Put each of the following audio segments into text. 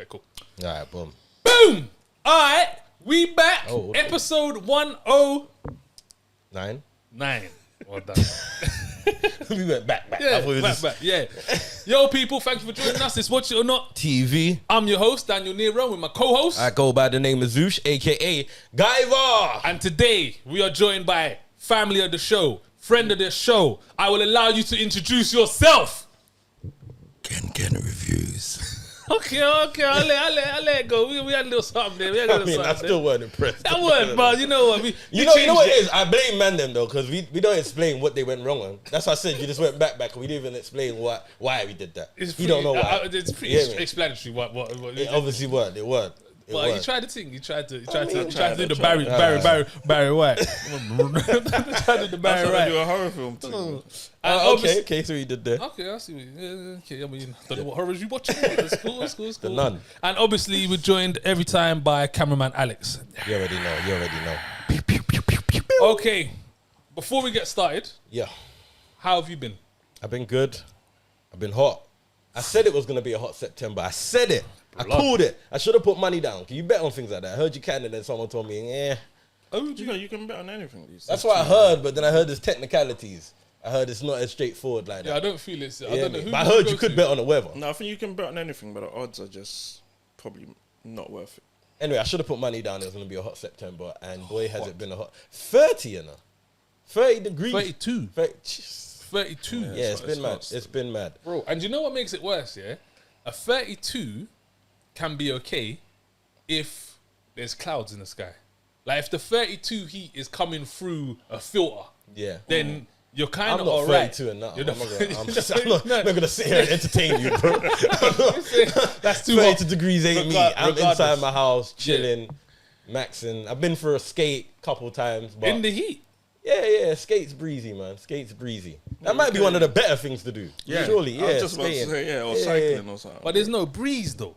Okay, cool. All right, boom. Boom! All right, we back. Oh, okay. Episode 109. 9. Well done. We went back. Yeah, I thought it was back. Yeah. Yo, people, thank you for joining us. It's Watch It or Not TV. I'm your host, Daniel Nero, with my co-host. I go by the name of Zoosh, aka Guyver. And today, we are joined by family of the show, friend of the show. I will allow you to introduce yourself. KenKenReviews. Okay, I'll let it go. We had a little something there. I still weren't impressed. That wasn't, but you know what? You know what it is? I blame man them though, because we don't explain what they went wrong on. That's why I said you just went back. We didn't even explain why we did that. You don't know why. It's pretty explanatory. What it obviously weren't. It weren't. Well, you tried to think. You tried to do the Barry White. Tried to do the Barry White. Do a horror film too. Okay, so he did there. Okay, I see. Okay, I mean, don't know what horrors you watching. It's cool. The Nun. And obviously, we're joined every time by cameraman Alex. You already know. Okay, before we get started, Yeah, how have you been? I've been good. I've been hot. I said it was gonna be a hot September. I said it. I called it. I should have put money down. Can you bet on things like that? I heard you can, and then someone told me, Oh, you can bet on anything these days. That's what I heard, but then I heard there's technicalities. I heard it's not as straightforward like that. Yeah, I don't feel it. I don't know who. But I heard you could bet on the weather. No, I think you can bet on anything, but the odds are just probably not worth it. Anyway, I should have put money down. It was going to be a hot September, and boy, has it been a hot 30, you know, 30 degrees. 32. 32. Yeah, it's been mad. It's been mad, Bro, and you know what makes it worse, yeah? A 32 can be okay if there's clouds in the sky. Like if the 32 heat is coming through a filter, then you're kind of all right. I'm not 32 and nothing. I'm not going to sit here and entertain you, bro. That's too hot. 32 degrees ain't me. I'm inside my house, chilling, maxing. I've been for a skate a couple times. But in the heat? Yeah, skate's breezy, man. Skate's breezy. That might be one of the better things to do. Yeah, surely. Yeah, I was just about to say, or cycling or something. But there's no breeze though.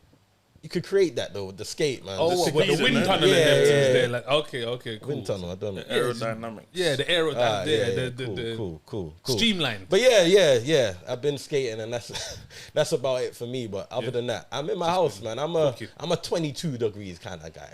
You could create that though with the skate, man. Oh, the the wind tunnel and everything there. Like, okay, cool. Wind tunnel, I don't know. Aerodynamics. Yeah, the aerodynamics. Cool. Streamline. But yeah. I've been skating, and that's about it for me. But other than that, I'm in my house, man. I'm a 22 degrees kind of guy.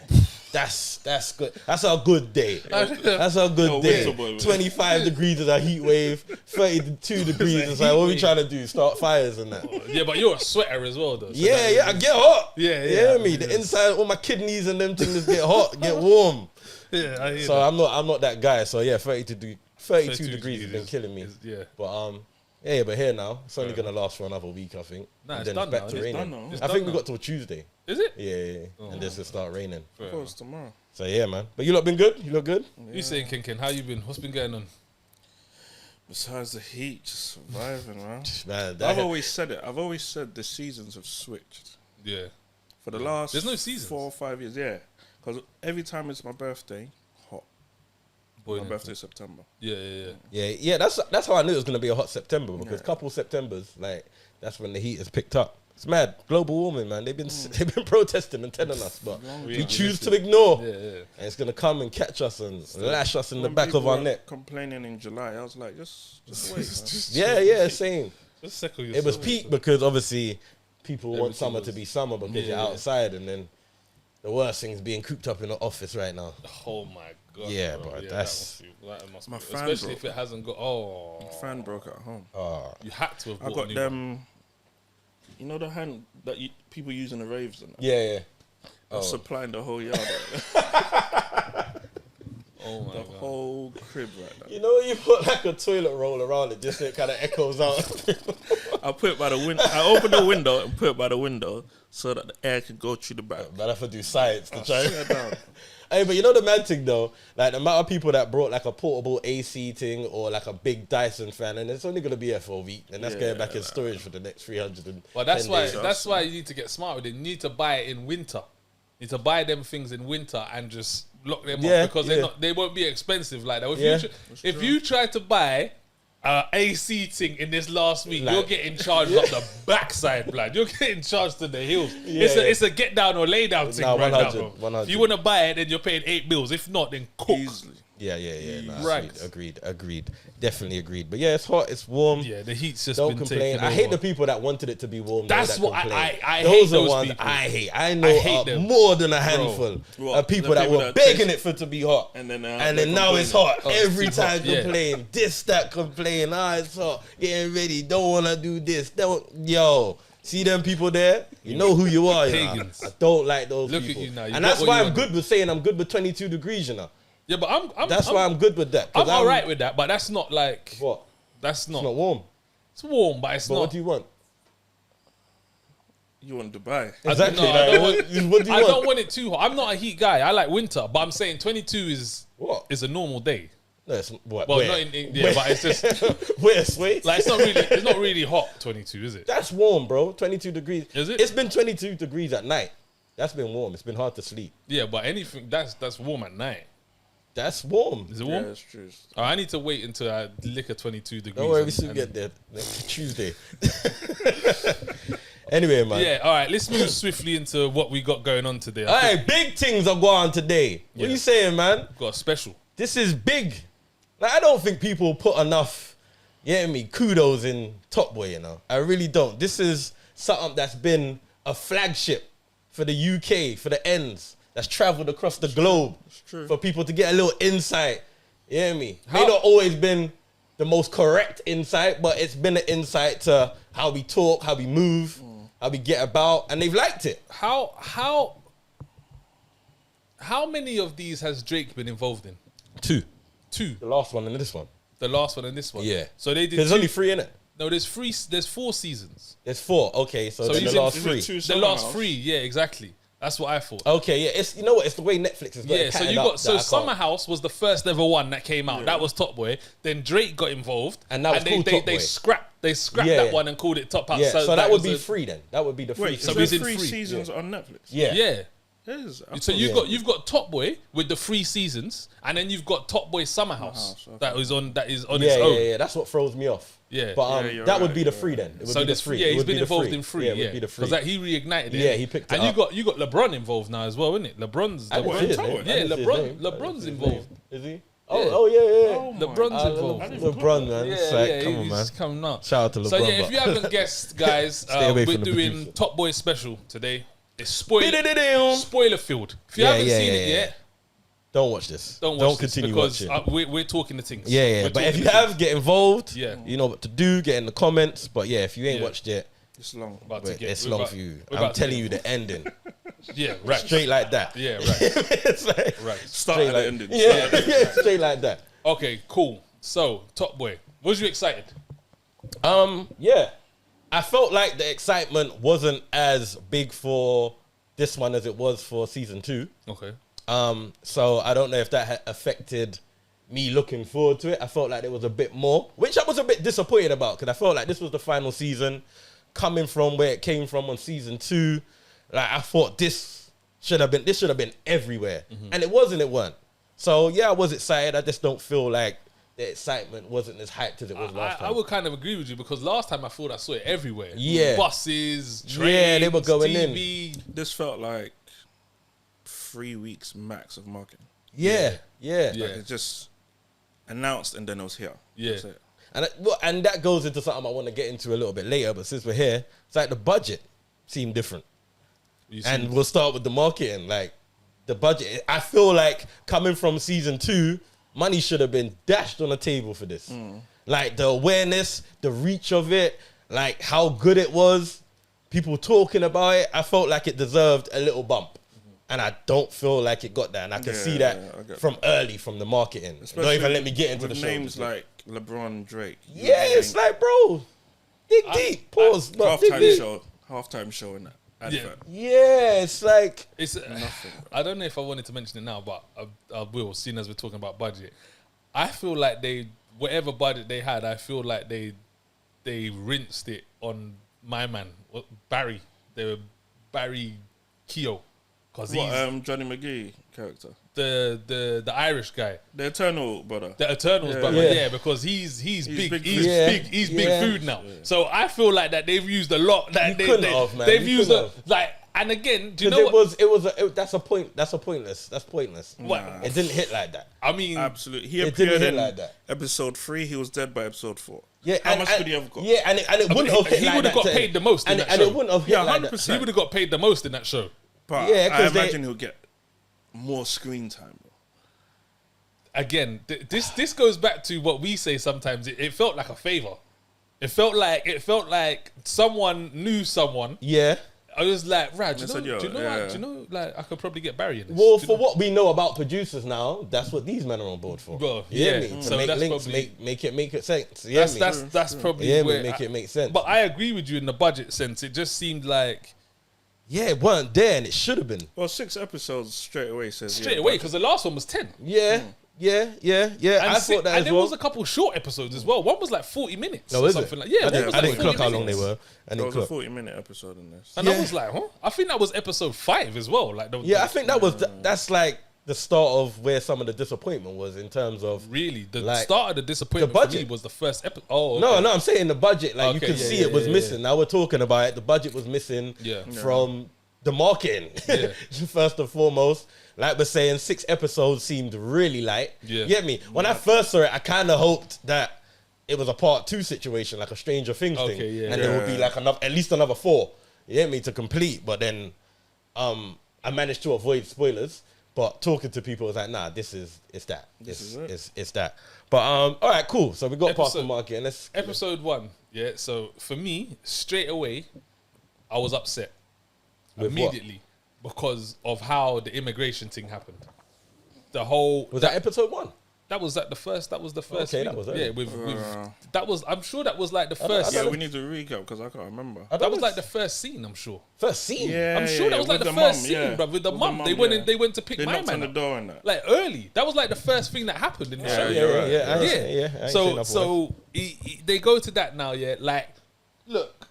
That's good. That's a good day. That's a good day. 25 degrees is a heat wave. 32 degrees is like, what are we trying to do? Start fires and that. Yeah, but you're a sweater as well, though. So yeah, I get hot. Yeah. You hear me? The inside, all my kidneys and them things get hot, get warm. Yeah, I hear so that. I'm not that guy. So yeah, 32 degrees has been killing me. Yeah. But but here now, it's only gonna last for another week, I think. Nah, and it's then done back now. to It's raining. done now. I think we got till Tuesday. Is it? Yeah. And then it's gonna start raining. Of course, tomorrow. So yeah, man. But you lot been good? You look good? Yeah. You saying, Ken, how you been? What's been going on? Besides the heat, just surviving, man. Man, I've always said it. I've always said the seasons have switched. Yeah. For the last There's no seasons. 4 or 5 years, yeah. Because every time it's my birthday, hot. My birthday September. Yeah. That's how I knew it was gonna be a hot September, because couple Septembers, like that's when the heat has picked up. It's mad. Global warming, man. They've been protesting and telling us, but we choose to ignore. Yeah. And it's gonna come and catch us and lash us in the back of our neck. Complaining in July, I was like, just wait. Man. Same. Just settle yourself. It was peak because obviously people want summer to be summer because you're outside, and then the worst thing is being cooped up in the office right now. Oh my god. Yeah, bro. That's that must my be, fan especially broke. if it hasn't got. My fan broke at home. You had to have. I got them. You know the hand that people use in the raves and that? Yeah. I was supplying the whole yard. Oh my the god. whole crib right now. You know when you put like a toilet roll around it, just so it kind of echoes out. I put it by the window. I opened the window and put it by the window so that the air can go through the back. But I have to do science to try. Sit down. Hey, but you know the mad thing though, like the amount of people that brought like a portable AC thing or like a big Dyson fan, and it's only gonna be here for a week, and that's going back in storage for the next 300. Well, that's why you need to get smart with it. You need to buy it in winter. You need to buy them things in winter and just lock them up, because they won't be expensive like that. If you try to buy AC thing in this last week, you're getting charged up the backside, blood. You're getting charged to the hills. It's a get down or lay down thing right now, bro. 100. If you want to buy it, then you're paying $8 bills. If not, then cook. Easily. Yeah. Nah, Right. sweet. Agreed. Definitely agreed. But yeah, it's hot. It's warm. Yeah, the heat's just Don't been complain. taken I hate over. the people that wanted it to be warm. That's that what I complain. hate Those are those ones people. I hate. I know I hate them. more than a handful What? of people The that people were that begging taste- it for it to be hot. And then Now it's hot. Every it's too time hot. Yeah. complain. This, that, complain. It's hot. Getting ready. Don't want to do this. Yo. See them people there? You know who you are, you know? Pagans. I don't like those Look at people. you now. You And got that's what why you I'm want. good with saying I'm good with 22 degrees, you know? Yeah, but That's why I'm good with that. 'cause I'm all right with that, but that's not like... What? That's It's not warm. It's warm, but it's But not... what do you want? You want Dubai? Exactly. no, I like, don't what do you want? I don't want it too hot. I'm not a heat guy. I like winter, but I'm saying 22 is What? is a normal day. No, it's what? Well, where? not in yeah, but it's just Where, Sway? like it's not really hot 22, is it? That's warm, bro. 22 degrees. Is it? It's been 22 degrees at night. That's been warm. It's been hard to sleep. Yeah, but anything that's warm at night. That's warm. Is it Yeah, warm? that's true. Oh, I need to wait until I lick a 22 degrees. Don't worry, we and- soon and- get there next Tuesday. Anyway, man. Yeah, all right. Let's move swiftly into what we got going on today. All right, big things are going on today. What Yeah. you saying, man? Got a special. This is big. Like, I don't think people put enough, kudos in Top Boy, you know. I really don't. This is something that's been a flagship for the UK, for the ends, that's traveled across the globe true. for people to get a little insight. You hear me? How- May not always been the most correct insight, but it's been an insight to how we talk, how we move, how we get about, and they've liked it. How many of these has Drake been involved in? Two. Two. The last one and this one. The last one and this one. Yeah. So they did. There's two- only three in it. No, there's 4 seasons. There's four. Okay, so So then he's the in last three- three. Two The Summer last House. 3. Yeah, exactly. That's what I thought. Okay, yeah, it's, you know what? It's the way Netflix has got Yeah, it so patterned you up got that so I can't- Summer House was the first ever one that came out. That was Top Boy. Then Drake got involved, And that was called they Top Boy. scrapped Yeah. that one and called it Top House. Yeah, so that would be was a- free then. That would be the free. Wait, So so he's there's in 3 free, seasons on Netflix? yeah. Yeah. Yes. I So thought- you've got Top Boy with the 3 seasons, and then you've got Top Boy Summer House House, okay. that is on its Yeah, own. yeah. That's what throws me off. Yeah. But Yeah, you're that would right, be the you're free right. then. It would So be the there's free. yeah, It he's would been be the involved free. in 3. Yeah, Yeah, it would be the free. because he reignited it. Yeah, he picked it and up. you got LeBron involved now as well, isn't it? LeBron's I didn't see his Top name. Boy. I Yeah, didn't see his name. LeBron's I didn't see his involved. name. Is he? Yeah. Oh, yeah. Oh my LeBron's God. involved. LeBron, man. It's like, come on, man. he's coming out. Shout out to LeBron. So yeah, if but- you haven't guessed, guys, Stay away we're from the doing producer. Top Boy special today. It's Bidididum. spoiler filled. If you Yeah, haven't yeah, seen yeah, it yeah. yet, Don't watch this. don't watch this continue because watching. we're talking the things. Yeah. We're But if talking you the have, things. get involved. Yeah. You know what to do. Get in the comments. But yeah, if you ain't Yeah. watched it, It's long. About to wait, get- it's we're long about- for you. we're I'm about to telling get- you the ending. Yeah, right. Straight like that. Yeah, right. It's like, Right. Start straight at like, the ending. yeah, straight like that. Okay, cool. So, Top Boy, was you excited? Yeah. I felt like the excitement wasn't as big for this one as it was for season 2. Okay. So I don't know if that had affected me looking forward to it. I felt like there was a bit more, which I was a bit disappointed about because I felt like this was the final season, coming from where it came from on season 2. Like I thought this should have been everywhere, and it wasn't. It weren't. So yeah, I was excited. I just don't feel like the excitement wasn't as hyped as it was last time. I would kind of agree with you because last time I thought I saw it everywhere. Yeah. Buses, trains, Yeah, they were going in. TV. This felt like 3 weeks max of marketing. Yeah. Yeah. Like it just announced and then it was here. Yeah. That's it. And that goes into something I want to get into a little bit later. But since we're here, it's like the budget seemed different. You And see- we'll start with the marketing. Like the budget, I feel like coming from season 2, money should have been dashed on the table for this. Like the awareness, the reach of it, like how good it was, people talking about it. I felt like it deserved a little bump. And I don't feel like it got that. And I can see that I get from early, from the marketing. Don't even let me get into the with show. names like LeBron, Drake. You Yeah, would it's think like, bro, dig deep. Pause. but dig deep. halftime show in that Yeah. advert. Yeah, it's like, It's I don't know if I wanted to mention it now, but I will, seeing as we're talking about budget. I feel like whatever budget they had, I feel like they rinsed it on my man, Barry. They were Barry Keogh. Because he's Johnny McGee character. the Irish guy. The Eternal brother. The Eternals, Yeah. brother. Yeah. Yeah, because he's big. big He's food. Yeah. big. He's Yeah. big food now. So I feel like that they've used a lot. That You couldn't have, man. They've You used couldn't have. like And again, do you know that's pointless. That's pointless. What? It didn't hit like that. I mean, absolutely. He It didn't appeared hit in like that. episode 3. He was dead by episode 4. Yeah, How much could he have got? Yeah, and it wouldn't have hit he like would have that. got paid the most in that and show. it wouldn't have hit like that. 100%. He would have got paid the most in that show. But Yeah, I 'cause imagine he'll get more screen time. Bro. Again, this goes back to what we say sometimes. It felt like a favor. It felt like someone knew someone. Yeah. I was like, Rad, do said, you "Yo, know, like I could probably get Barry in this. Well, Do you for know? what we know about producers now, that's what these men are on board for. Well, You hear yeah. me? To So make that's links, probably- make it sense. You hear me? That's probably Yeah, where make it make sense. But I agree with you in the budget sense. It just seemed like yeah, it weren't there, and it should have been. Well, 6 episodes straight away says straight away because the last one was 10. Yeah. And I thought that as there well. was a couple short episodes as well. One was like 40 minutes No, or is it? something like yeah. I one didn't, was I like didn't 40 clock how long minutes. they were. I There didn't was a clock. 40-minute episode in this. And I was like, huh? I think that was episode 5 as well. Like, Yeah, I think that was that's like the start of where some of the disappointment was in terms of really the like, start of the disappointment the for budget. me was the first episode. Oh, okay. No, I'm saying the budget. Like you Okay, could yeah, see yeah, it was yeah, missing. Now we're talking about it. The budget was missing Yeah. from the marketing. Yeah. First and foremost, like we're saying, 6 episodes seemed really light. Yeah. You get me? When I first saw it, I kind of hoped that it was a part 2 situation, like a Stranger Things thing, Okay, yeah. and there would be like at least another 4. You get me, to complete. But then, I managed to avoid spoilers. But talking to people was like, nah, it's that. It's that. But all right, cool. So we got past the market, and let's Episode 1, yeah. So for me, straight away, I was upset immediately because of how the immigration thing happened. The whole Was that episode 1? that was like the first. That was the first. Okay, thing. that was early. yeah. With that was. I'm sure that was like the first. Yeah, we need to recap because I can't remember. That was like the first scene. I'm sure. First scene. Yeah, I'm sure that was like with the the first mum, scene, yeah. bro. With the With mum, the they mum, went yeah. in. They went to pick They my knocked on man the up. door and that. Like early. That was like the first thing that happened in the show. you're right. I ain't seen that So they go to that now. Yeah, like look,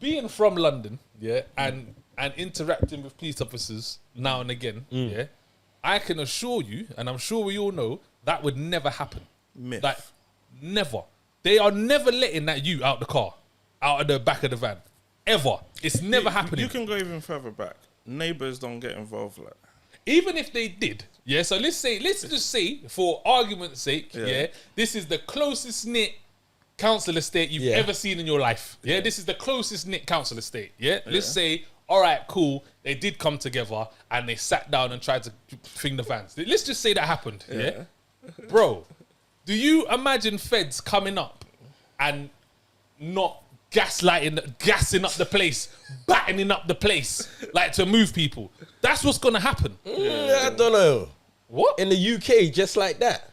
being from London, yeah, and interacting with police officers now and again, yeah, I can assure you, and I'm sure we all know that would never happen. Myth. Like never. They are never letting that you out the car, out of the back of the van, ever. It's never happening. You can go even further back. Neighbours don't get involved like that. Even if they did, yeah. So let's just say, for argument's sake, yeah, this is the closest knit council estate you've ever seen in your life. Yeah, this is the closest knit council estate. Yeah, let's say, all right, cool. They did come together and they sat down and tried to thing the vans. Let's just say that happened. Yeah, bro. Do you imagine feds coming up and not gassing up the place, battening up the place, like to move people? That's what's gonna happen. I don't know. What? In the UK, just like that.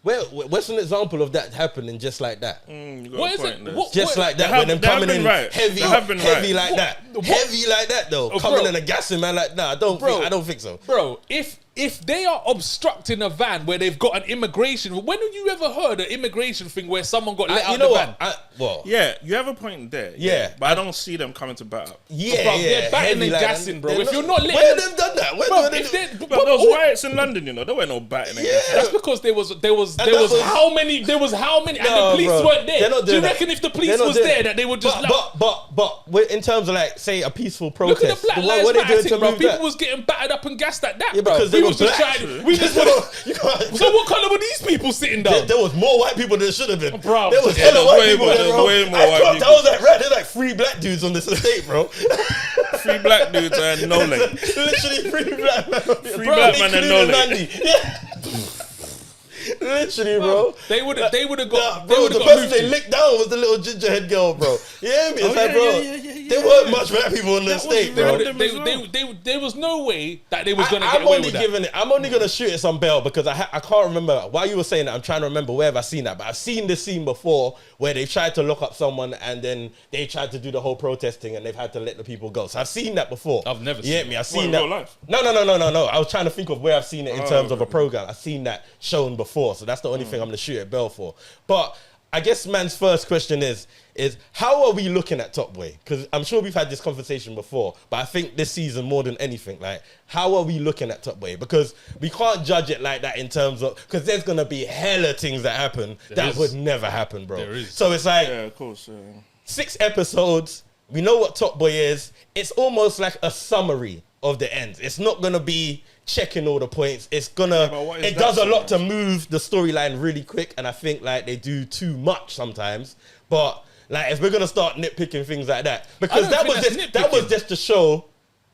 What's an example of that happening just like that? You got What a is point it? there. What- Just like that, They when them have- they have coming been in right. heavy They have been like right. that. What? Heavy like that though. Oh, Coming bro. in and gassing man like I don't think so. Bro, if they are obstructing a van where they've got an immigration, when have you ever heard an immigration thing where someone got let out You know the van? what? Yeah, you have a point there. Yeah. But I don't see them coming to bat up. Yeah, Bro, they're batting heavy and like gassing, bro. They're If you're not when letting have them done that? When Bro, when if have- they, But those riots in London, you know, there were no batting. Yeah. that's because there was that was- how many, and the police bro. weren't there. They're not Do you doing reckon that. if the They're police not was doing there, that. that they would just but in terms of like say a peaceful look at protest, the Black what Lives are they Matter doing thing, to bro? move People that? was getting battered up and gassed like that. Yeah, bro. because we they was were just black. trying. We just wanted. You can't- So what colour were these people sitting down? There was more white people than should have been. Bro. There was Yeah, hella there was white way people more- there, there bro. was way more I white thought people. that was like right. There's like 3 black dudes on this estate, bro. 3 black dudes and no leg. Literally 3 black men. 3 black men and no leg. Yeah. Literally, bro. They would have got. Bro, They would the have got person moved they to. licked down was the little ginger head girl, bro. You hear me? It's like, yeah, bro, yeah. there weren't much black people in the estate, They bro. would- Random as well. there was no way that they was gonna I'm get away only with that. giving it. I'm only gonna shoot it some bell because I can't remember while you were saying that. I'm trying to remember where have I seen that, but I've seen this scene before where they tried to lock up someone and then they tried to do the whole protesting and they've had to let the people go. So I've seen that before. I've never You seen get me? I've seen in that. real life? No. I was trying to think of where I've seen it in terms of a program. I've seen that shown before, so that's the only thing I'm gonna shoot a bell for. But I guess man's first question is how are we looking at Top Boy? Because I'm sure we've had this conversation before, but I think this season more than anything, like, how are we looking at Top Boy? Because we can't judge it like that in terms of, because there's gonna be hella things that happen that would never happen, bro. There is. So it's like Yeah, of course. 6 episodes, We know what Top Boy is. It's almost like a summary of the end. It's not gonna be checking all the points. It's gonna. It does a lot to move the storyline really quick, and I think like they do too much sometimes. But like, if we're gonna start nitpicking things like that, because that was just to show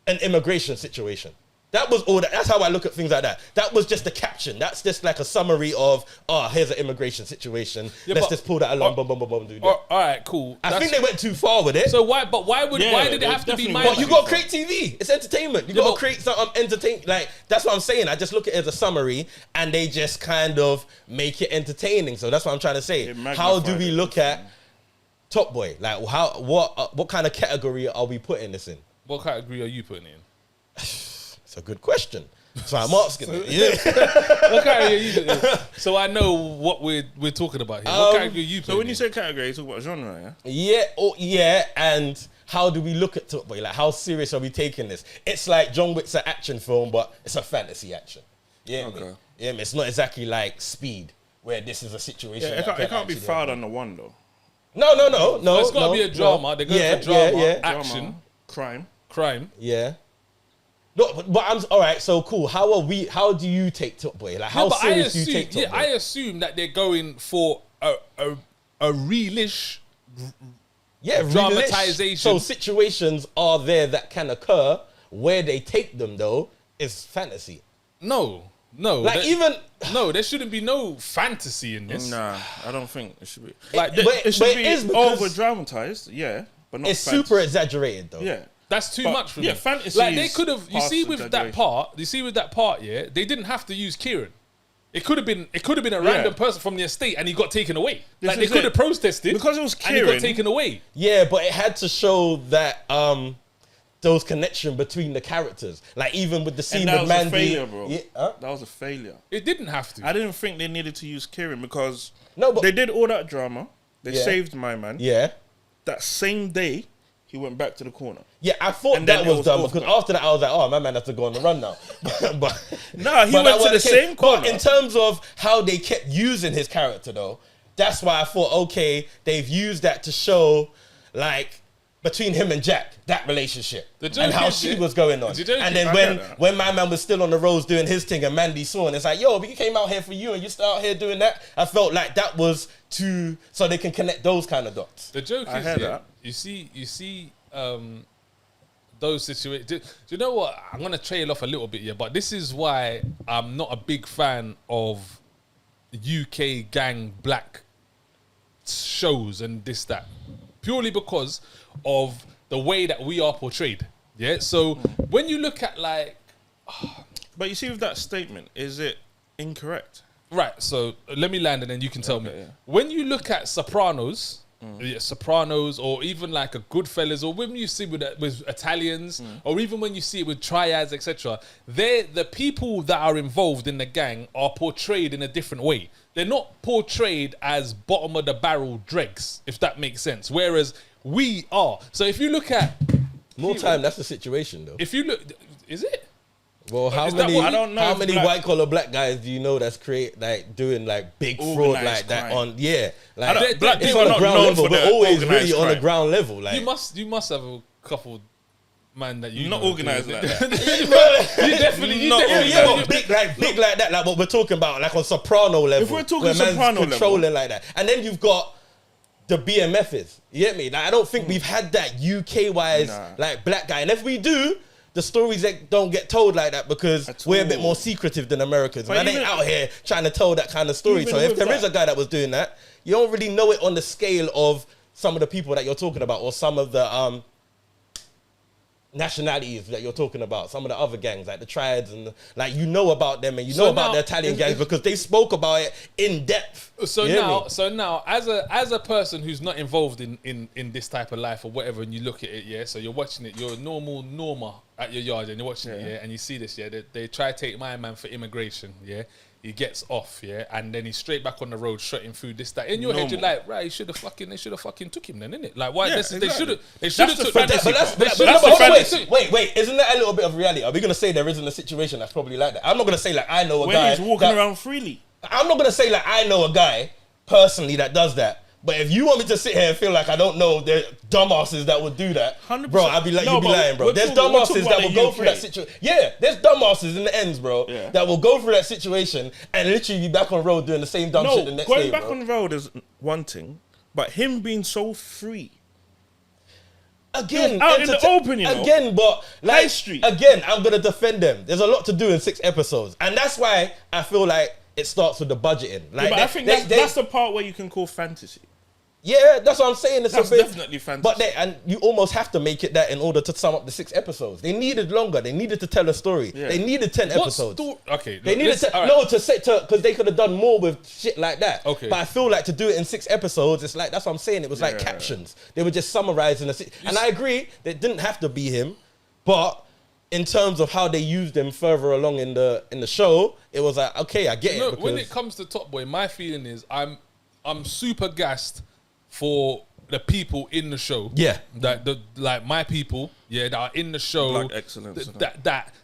an immigration situation. That was all that. That's how I look at things like that. That was just a caption. That's just like a summary of, here's an immigration situation. Yeah, let's just pull that along. Boom, boom, boom, boom, do that. All right, cool. I think they went too far with it. So why? But why did it have to be my? But you got to create TV. It's entertainment. You got to create something entertaining. Like, that's what I'm saying. I just look at it as a summary, and they just kind of make it entertaining. So that's what I'm trying to say. How do we look at Top Boy? Like, what kind of category are we putting this in? What category are you putting in? It's a good question. So I'm asking. So I know what we're talking about here. What category are you putting? So when you say category, you talk about genre, yeah? And how do we look at Top Boy? Like, how serious are we taking this? It's like John Wick's an action film, but it's a fantasy action. Yeah, okay. Yeah, it's not exactly like Speed, where this is a situation. Yeah, it can't be filed under one though. No. It's got to be a drama. They're going for drama, action, drama, crime. Yeah. No, but I'm all right. So cool. How do you take Top Boy? Like, how serious do you take Top Boy? I assume that they're going for a realish, dramatization. So situations are there that can occur. Where they take them though is fantasy. No. There shouldn't be no fantasy in this. Nah, I don't think it should be. Like, it should be over dramatized, but not. It's super exaggerated though. Yeah. That's too much for me. Yeah, fantasy. Like, they could have. You see with that part. Yeah, they didn't have to use Kieran. It could have been a random person from the estate, and he got taken away. Like, they could have protested because it was Kieran, and he got taken away. Yeah, but it had to show that those connection between the characters. Like, even with the scene with Mandy. That was a failure, bro. Yeah, that was a failure. It didn't have to. I didn't think they needed to use Kieran because they did all that drama. They saved my man. Yeah. That same day, he went back to the corner. Yeah, I thought that was dumb because after that I was like, oh, my man has to go on the run now. but he went to the same corner. But in terms of how they kept using his character though, that's why I thought, okay, they've used that to show like between him and Jack, that relationship and how she was going on. And then when my man was still on the roads doing his thing and Mandy saw and it's like, yo, but you came out here for you and you still out here doing that. I felt like that was too, so they can connect those kind of dots. The joke is, that. You see those situations. Do you know what? I'm going to trail off a little bit here, but this is why I'm not a big fan of UK gang black shows and this, that. Purely because of the way that we are portrayed. Yeah. So when you look at like, but you see with that statement, is it incorrect? Right. So let me land and then you can tell me. Yeah. When you look at Sopranos, Sopranos, or even like a Goodfellas, or when you see with Italians, or even when you see it with triads, etc., the people that are involved in the gang are portrayed in a different way. They're not portrayed as bottom of the barrel dregs, if that makes sense. Whereas we are. So if you look at more time, that's the situation though. If you look, is it? Well, how many white collar black guys do you know that's doing like big fraud like that crime. On like black people on the ground level, but always really crime. On the ground level. Like you must have a couple man that you not organized like that. you definitely but big like that, like what we're talking about, like on Soprano level. If we're talking Soprano controlling level, like that, and then you've got the BMFs. You get me? Like I don't think we've had that UK wise like black guy, and if we do. The stories that don't get told like that because we're a bit more secretive than Americans. Man, they ain't out here trying to tell that kind of story. So if there is a guy that was doing that, you don't really know it on the scale of some of the people that you're talking about or some of the nationalities that you're talking about, some of the other gangs like the triads and like you know about them and you know about the Italian gangs because they spoke about it in depth. So now, as a person who's not involved in this type of life or whatever, and you look at it, so you're watching it, you're a norma at your yard and you're watching it, and you see this, they try to take my man for immigration, he gets off, and then he's straight back on the road, shooting through this, that. In your head, you're like, right, they should have fucking took him then, innit? Like, why? They should have took that. Wait, isn't that a little bit of reality? Are we gonna say there isn't a situation that's probably like that? I'm not gonna say like I know a guy he's walking around freely. I'm not gonna say like I know a guy personally that does that, But if you want me to sit here and feel like I don't know the dumbasses that would do that, 100%. bro, I'd be like, you'd be lying, bro. There's dumbasses that will go through that situation. Yeah, there's dumbasses in the ends, bro, that will go through that situation and literally be back on road doing the same dumb shit the next day, going back on the road is one thing, but him being so free. Again, out in the open, you know. Again, but like, High Street. again, I'm gonna defend them. There's a lot to do in 6 episodes, and that's why I feel like it starts with the budgeting. Like, but I think that's the part where you can call fantasy. Yeah, that's what I'm saying. It's that's definitely fantasy. But and you almost have to make it that in order to sum up the 6 episodes. They needed longer. They needed to tell a story. Yeah. They needed 10 episodes. Okay, they needed because they could have done more with shit like that. Okay, but I feel like to do it in 6 episodes, it's like that's what I'm saying. It was like captions. They were just summarizing and I agree that it didn't have to be him, but in terms of how they used him further along in the show, it was like, okay, I get it. When it comes to Top Boy, my feeling is I'm super gassed for the people in the show. Yeah. Like my people, that are in the show. Black excellence.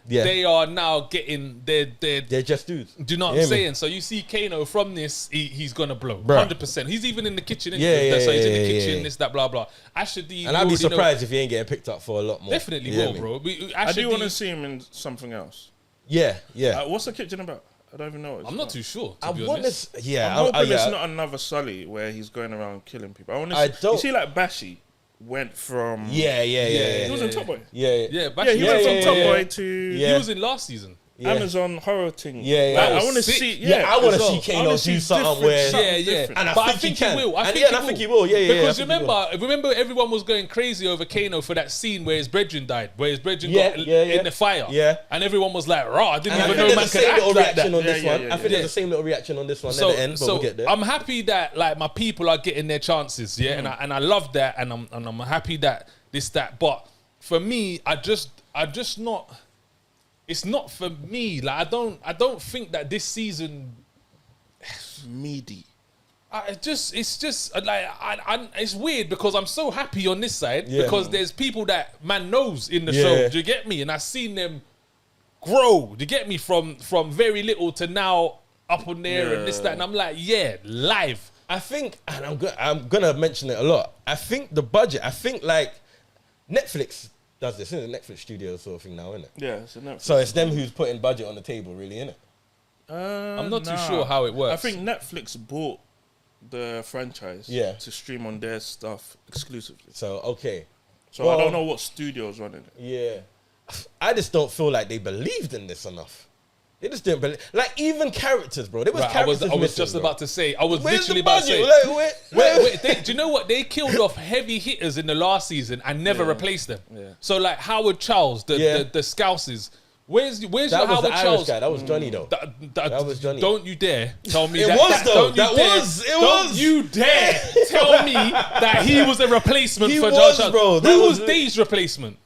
They are now getting they're just dudes. Do you know what I'm saying? So you see Kano from this, he's gonna blow. Bruh. 100%. He's even in the kitchen. So he's in the kitchen, this, that, blah, blah. And I'd be surprised if he ain't getting picked up for a lot more. Definitely will, bro. I do want to see him in something else. Yeah. What's the kitchen about? I don't even know. I'm not too sure. I'm hoping it's not another Sully where he's going around killing people. You see, like Bashi went from he was in Top Boy. Bashi he went from Top Boy to he was in last season. Amazon horror thing. I want to see. I want to see Kano do something where. And I think he will. I think he will. Because remember, everyone was going crazy over Kano for that scene where his brethren died, where his brethren got in the fire. And everyone was like, "Raw, I didn't even know man could act like that." I think there's the same little reaction on this one at the end, but we'll get there. I'm happy that like my people are getting their chances, and I love that, and I'm happy that that. But for me, I just not. It's not for me. Like I don't think that this season meaty. It's just like it's weird because I'm so happy on this side because there's people that man knows in the show. Do you get me? And I've seen them grow. Do you get me from very little to now up on there and this that. And I'm like, live. I think, and I'm gonna mention it a lot. I think the budget. I think like Netflix does this. It's a Netflix studio sort of thing now, isn't it? Yeah, it's a Netflix. So it's them who's putting budget on the table, really, isn't it? I'm not too sure how it works. I think Netflix bought the franchise to stream on their stuff exclusively. So, okay. So I don't know what studio's running it. Yeah. I just don't feel like they believed in this enough. They just didn't believe. Like, even characters, bro. There was characters I was missing, just bro. about to say. I was literally about to say. Like, do you know what? They killed off heavy hitters in the last season and never replaced them. So, like, Howard Charles, the Scousers. Where's your Howard Charles? Guy. That was Johnny, though. That was Johnny. Don't you dare tell me it that. Was, though. Don't you dare tell me that he was a replacement for John Charles. Bro. Who was Dave's replacement?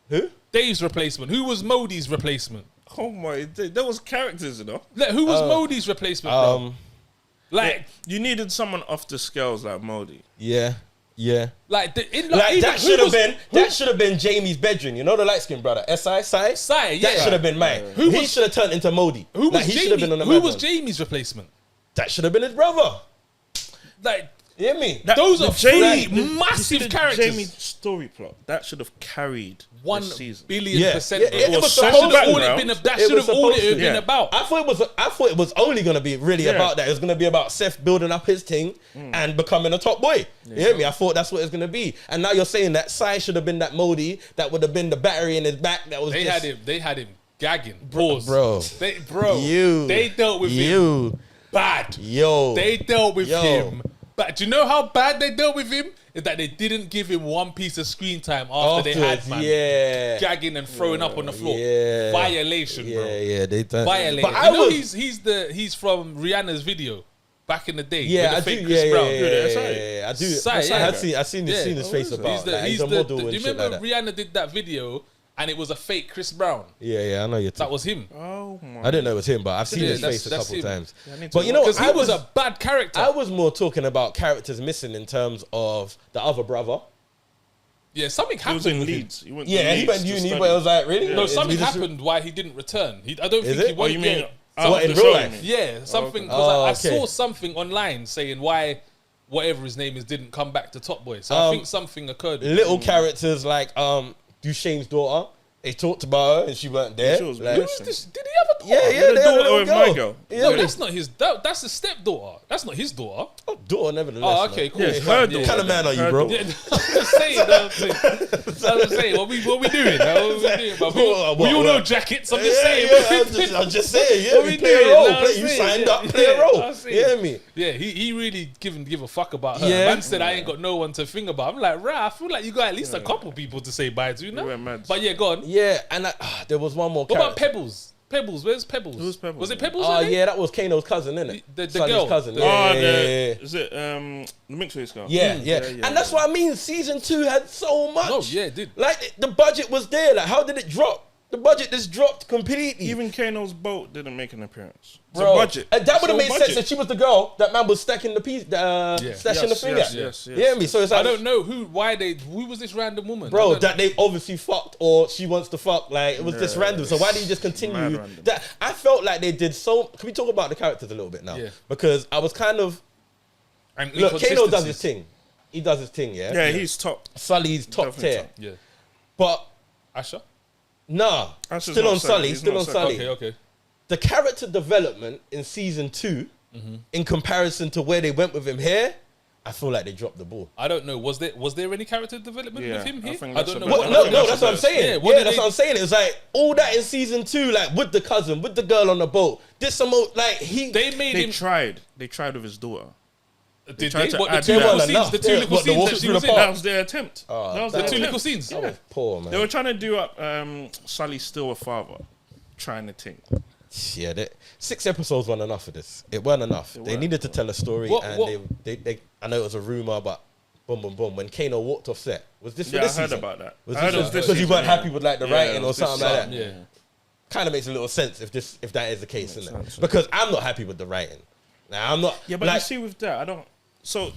Who? Dave's replacement. Who was Modi's replacement? Oh my! There was characters, you know. Like, who was Modi's replacement? Like you needed someone off the scales like Modi. Yeah. Like that should have been Jamie's bedroom. You know the light skinned brother, Sai. That should have been mine. He should have turned into Modi. Who was Jamie's replacement? That should have been his brother. Like. You hear me? Those are three massive characters. Jamie's story plot that should have carried 1 billion %. It was supposed to have all it been about. I thought it was only gonna be really about that. It was gonna be about Seth building up his thing and becoming a top boy. You hear me? I thought that's what it's gonna be. And now you're saying that Sai should have been that Modi. That would have been the battery in his back. That was They had him gagging. Pause. Bro. They dealt with him bad. They dealt with him. But do you know how bad they dealt with him? Is that they didn't give him one piece of screen time after they had man gagging and throwing up on the floor. Violation, bro. Yeah, they done. Violation. But he's from Rihanna's video back in the day. Yeah, with the I fake do. Chris Brown. I do. I've seen his face about. He's a model and shit like that. Do you remember Rihanna did that video? And it was a fake Chris Brown. Yeah, I know you're talking. That was him. Oh my! I didn't know it was him, but I've seen his face a couple times. But you know, because he was a bad character. I was more talking about characters missing in terms of the other brother. Yeah, something happened. He was in Leeds. He went uni, but it was like, really? No, something happened why he didn't return. I don't think he went. You mean in real life? Yeah, something. Because I saw something online saying why whatever his name is didn't come back to Top Boy. So I think something occurred. Little characters like Duchesne's daughter. They talked about her and she weren't there. She was like, Who was this? Did he have a daughter? yeah, The they had a daughter little with my girl. girl. Yeah, No, that's not his. That's his stepdaughter. That's not his daughter. oh, daughter, nevertheless. Oh, okay, cool. Yeah, it's her What daughter. kind of man are you, bro? Yeah, I'm just saying. I'm just saying. What we doing? What we doing? But we all know jackets. I'm just saying. I'm just saying. Yeah, What we we play a doing? role. No, I'm You saying, signed yeah, up, play a yeah, role. I'm saying. You hear me? Yeah, he really give a fuck about her. Yeah. Man said I ain't got no one to think about. I'm like, I feel like you got at least a couple people to say bye to, you know? went mad. But yeah, go on. Yeah, and there was one more What about character. Pebbles? Pebbles, where's Pebbles? Who's Pebbles? Was it Pebbles? Oh, her name? yeah, that was Kano's cousin, innit? The Sully's girl. cousin. The- Yeah, Oh, yeah. is it the mixed race girl? Yeah, yeah. And that's what I mean. Season 2 had so much. No, yeah, it did. Like, the budget was there. Like, how did it drop? The budget just dropped completely. Even Kano's boat didn't make an appearance. It's Bro, a budget. and that would have It's made all sense budget. if she was the girl that man was stacking the piece, stashing the thing at. yes, You hear me? So it's like, I don't know who was this random woman? I bro, don't that they obviously fucked or she wants to fuck. Like, it was just random. So why did you just continue? Mad random. That I felt like they did so. Can we talk about the characters a little bit now? Yeah. Because I was kind of And look. Kano does his inconsistencies. thing. He does his thing. Yeah. Yeah, he's top. Sully's top Definitely tier. top. Yeah. But Asha? nah, Asher's still not on Sully. Sully. He's Still not on Sully. Sully. Okay. The character development in season 2, in comparison to where they went with him here, I feel like they dropped the ball. I don't know. Was there any character development Yeah, with him I here? think I that's don't know. about- what- No, think no, that's that's what I'm the saying. Yeah, Yeah, what did that's they- what I'm saying. It was like all that in season 2, like with the cousin, with the girl on the boat. This some more, like They made They him. tried. They tried with his daughter. Did tried they? to What, the add two that. little They scenes? weren't The two enough. little What, the scenes walk that she through was the in? park? That was their attempt. Oh, that was that their The two attempt. little scenes. that was poor, man. They were trying to do up Sully still a father, trying to think. Yeah, 6 episodes weren't enough for this. It weren't enough. They weren't. needed to tell a story, What- and what- they. I know it was a rumor, but boom, boom, boom. When Kano walked off set, was this for Yeah, this I heard season? about that. Was I heard this it was this because you season, weren't yeah. happy with like the Yeah, writing it or was this something like that? Yeah. Kind of makes a little sense if that is the case, isn't it? sense, yeah. Because I'm not happy with the writing. Now I'm not. Yeah, but like, you see with that, I don't. So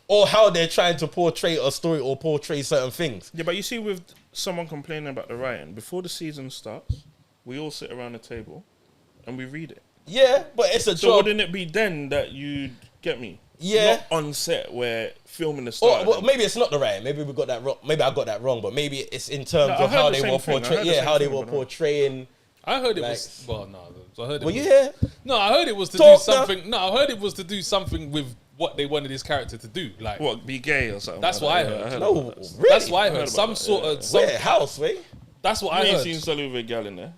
or how they're trying to portray a story or portray certain things. yeah, but you see with someone complaining about the writing before the season starts, we all sit around the table and we read it. Yeah, but it's a So job. wouldn't it be then that you'd get me? Yeah. Not on set where filming the Or start. well, maybe it's not the writing. Maybe we got that wrong. Maybe I got that wrong. But maybe it's in terms No, I of heard how the they same were thing. I portraying. heard the Yeah, same how they thing, were but- portraying. I heard it Like- was. Well, no. I heard it Were was. you here? No, I heard it was to Talk do now. something. No, I heard it was to do something with what they wanted his character to do. Like What, be gay or something? That's like what I that. heard. No, about that. really. that's what I heard heard. about Some that, sort yeah. of. Some, Where house, way? that's what I I ain't heard. seen Sully with a gal in there.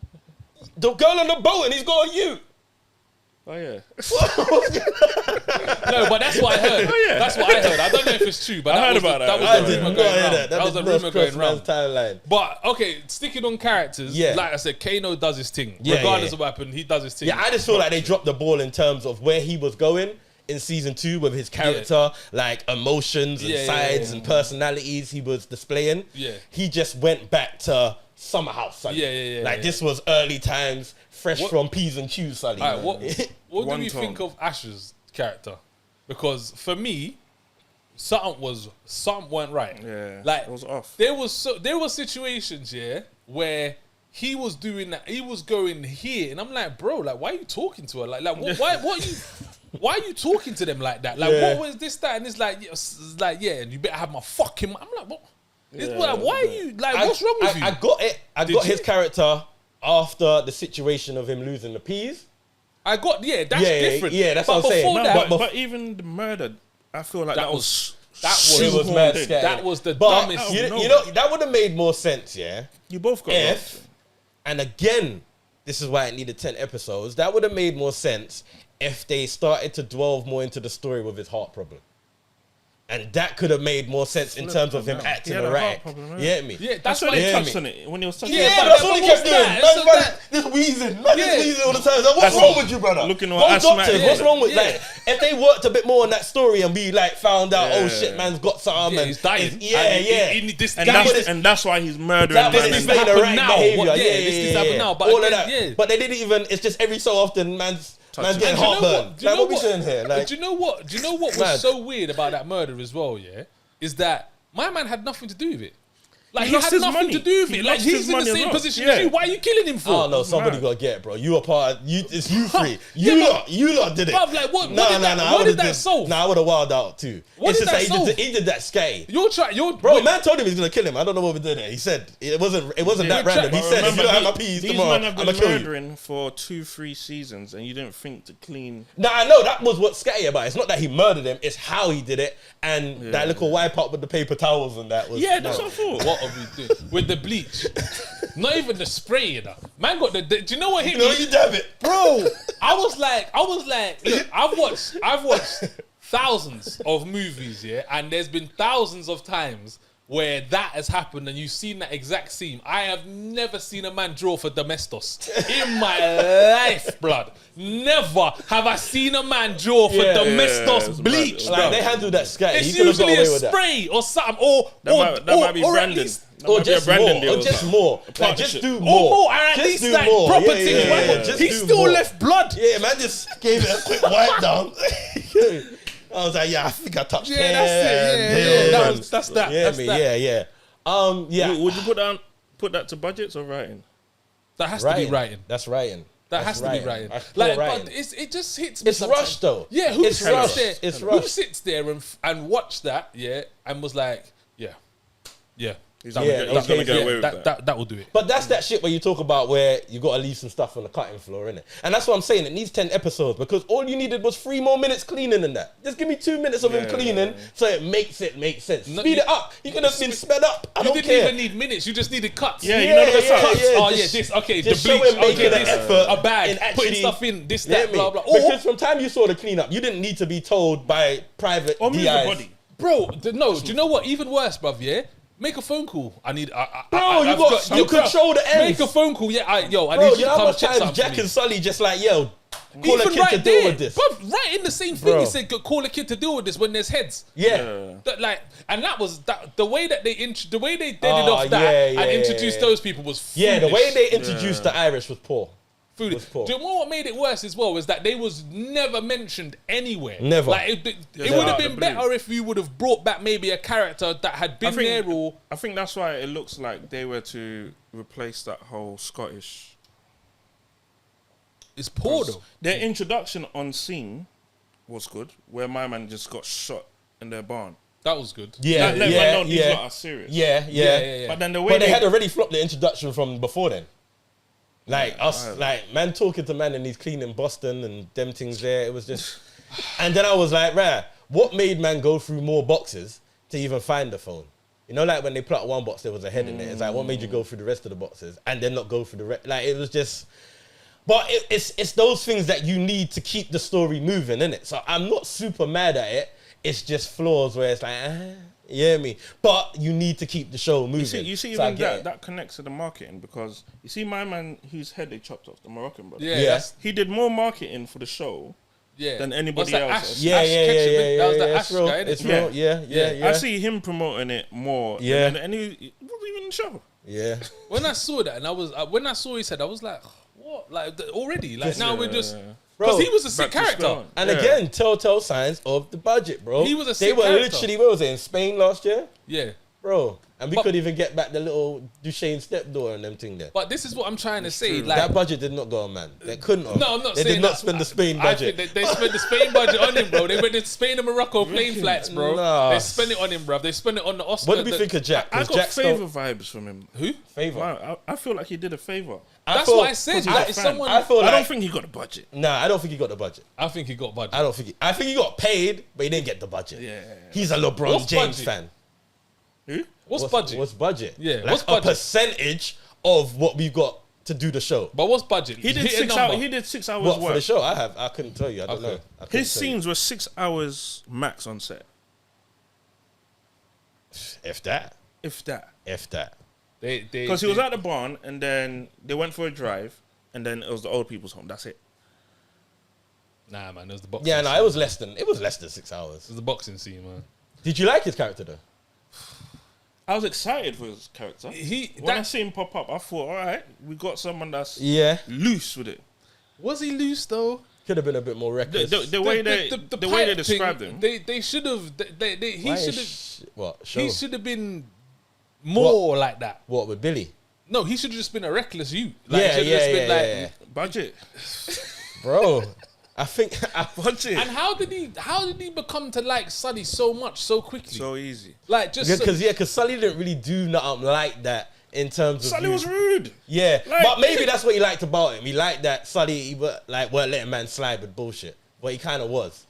The girl on the boat and he's got a you. Oh yeah. No, but that's what I heard. Oh, yeah. That's what I heard. I don't know if it's true, but I that heard was about the, that. that was I the did rumor not going hear round. that. That was the did not rumor cross going man's round. timeline. But okay, sticking on characters, Yeah. like I said, Kano does his thing. Yeah, Regardless yeah. of what happened, he does his thing. Yeah, I just feel like they dropped the ball in terms of where he was going in season 2 with his character, like emotions and Yeah, sides and personalities he was displaying. Yeah. He just went back to Summer House Sully. Yeah. Like this was early times, fresh What- from P's and Q's Sully. All right, what do One we tone. think of Ash's character? Because for me, something weren't right. Yeah, like it was off. There were situations, yeah, where he was doing that. He was going here, and I'm like, bro, like, why are you talking to her? Like why are you talking to them like that? Like, Yeah. what was this, that, and it's like, yeah, and you better have my fucking. I'm like, what? It's Yeah, like, why are you like? What's wrong with you? I got it. I Did got his you? character after the situation of him losing the P's. That's Yeah, different. yeah, that's but what I'm saying. before No, that, But even the murder, I feel like that was It was mad shoehorned in. scary. that was the But dumbest. you know that would have made more sense, yeah. You both got If, and again, this is why it needed 10 episodes. That would have made more sense if they started to delve more into the story with his heart problem. And that could have made more sense in terms of him acting He had a right. heart problem, right? You get me? Yeah, That's that's why why they Yeah, touched me. on it when he was touching. Yeah, but that's all he what's kept doing. that? Man, So man, that- this wheezing. Man, Yeah. this wheezing all the time. Like, what's That's wrong what- with you, brother? looking Go all doctors. asthmatic. What's wrong with Yeah. like if they worked a bit more on that story and we like found out, oh Yeah. shit, man's got something. Yeah, and he's dying. Yeah. And that's why he's murdering. That This needs is to the happen right now. behavior. What- yeah, this needs to happen now. But all of again, that. yeah. But they didn't even. It's just every so often, man's getting Do you know heartburn. what? Do you Like know what we what? saying here? Like, Do you know what? Do you know what was Mad. so weird about that murder as well? Yeah, is that my man had nothing to do with it. Like, he had nothing to do with it. Like, he's in the same position as you. Why are you killing him for? Oh no, somebody got to get it, bro. You are part of, it's you three. You lot did it. Bruv, like, what did that solve? Nah, I would have wilded out too. What did that solve? He did that scary. Bro, man told him he's going to kill him. I don't know what we did there. He said, it wasn't that random. He said, if you don't have my peas tomorrow, I'm going to kill you. These men have been murdering for 2-3 seasons and you didn't think to clean. Nah, I know, that was what's scary about it. It's not that he murdered him, it's how he did it. And that little wipe up with the paper towels and that was... Yeah, that's what I thought. What are we doing? With the bleach. Not even the spray, you know. Man got do you know what hit me? No, you damn it. Bro, I was like, look, I've watched thousands of movies, yeah, and there's been thousands of times where that has happened and you've seen that exact scene. I have never seen a man draw for domestos in my life, blood. Never have I seen a man draw for domestos bleach. Like, they handle that scary. It's usually a spray or something, or that might be Brandon. Or just more. Like, just do more. Or at least like proper things. He still left blood. Yeah, man just gave it a quick wipe down. I was like, I think I touched it. That's that. Would you put that to budgets or writing? That has to be writing. That's writing. That has to be writing. Like, but it just hits me. It's rushed though. Yeah, who sits there? It's rushed. Who sits there and watched that? Yeah, and was like, yeah. He's gonna get away with that. That will do it. But that's that shit where you talk about where you got to leave some stuff on the cutting floor, innit? And that's what I'm saying. It needs 10 episodes because all you needed was 3 more minutes cleaning than that. Just give me 2 minutes of him cleaning so it makes sense. Speed it up. You could have been sped up. I don't care. You didn't even need minutes. You just needed cuts. Yeah, you know the cuts. Oh yeah, this. Okay, the bleach. Okay, this. A bag. Putting stuff in. This, that, blah blah. Because from time you saw the cleanup, you didn't need to be told by private or move the body. Bro, no. Do you know what? Even worse, bruv. Yeah. Make a phone call. You control the ends. Make a phone call. Yeah, I need you to how come much check times something. Jack and Sully just like, call a kid to deal with this. Bro, right in the same thing, he said, call a kid to deal with this when there's heads. Yeah. That was the way that they did it off that and introduced those people was foolish. Yeah, the way they introduced the Irish was poor. Do you know what made it worse as well? Is that they was never mentioned anywhere. Never. Like it would have been better if you would have brought back maybe a character that had been there. Or I think that's why it looks like they were to replace that whole Scottish. It's poor though. Their introduction on scene was good, where my man just got shot in their barn. That was good. These lot are serious. Yeah. But then the way they had already flopped the introduction from before then. Like man talking to man and he's cleaning Boston and them things there. It was just, and then I was like, what made man go through more boxes to even find the phone? You know, like when they put one box, there was a head in it. It's like, what made you go through the rest of the boxes and then not go through the rest? Like, it was just, but it's those things that you need to keep the story moving, innit? So I'm not super mad at it. It's just flaws where it's like, you hear me? But you need to keep the show moving. You see even that connects to the marketing because you see my man whose head they chopped off, the Moroccan brother. Yeah. He did more marketing for the show than anybody else. That was the Ash guy. It's real. Yeah. I see him promoting it more. Yeah. And he wasn't even in the show. Yeah. When I saw that and when I saw his head, I was like, what? Like already? Like now we're just... Bro, because he was a sick character. And again, telltale signs of the budget, bro. He was a sick character. They were literally, where was it, in Spain last year? Yeah. Bro. And we couldn't even get back the little Duchesne stepdaughter and them thing there. But this is what I'm trying to say. Like, that budget did not go on, man. They couldn't have. No, I'm not saying They did not spend the Spain budget. They spent the Spain budget on him, bro. They went to Spain and Morocco plane flights, bro. Nah. They spent it on him, bro. They spent it on the Oscar. What did we think of Jack? I got favour vibes from him. Who? Favour. Wow, I feel like he did a favour. That's what I said. I don't think he got a budget. Nah, I don't think he got the budget. I think he got budget. I think he got paid, but he didn't get the budget. Yeah. He's a LeBron James fan. Who? What's budget? What's budget? Yeah. Like what's budget? A percentage of what we've got to do the show. But what's budget? He did 6 hours. He did 6 hours what, work for the show? I couldn't tell you. I don't know. His scenes were 6 hours max on set. If that. Because he was at the barn and then they went for a drive and then it was the old people's home. That's it. Nah, man, it was the boxing. Yeah, no, it was less than 6 hours. It was the boxing scene, man. Did you like his character though? I was excited for his character. When I see him pop up, I thought, all right, we got someone that's loose with it. Was he loose though? Could have been a bit more reckless. The way they described him, they should have. He should have. What? Show. He should have been more like that. What, with Billy? No, he should have just been a reckless youth. Like, budget. Bro, I think budget. And how did he become to like Sully so much so quickly? So easy. Like just because Sully didn't really do nothing like that in terms of Sully was rude. Yeah, but maybe that's what he liked about him. He liked that Sully weren't letting man slide with bullshit. But he kind of was.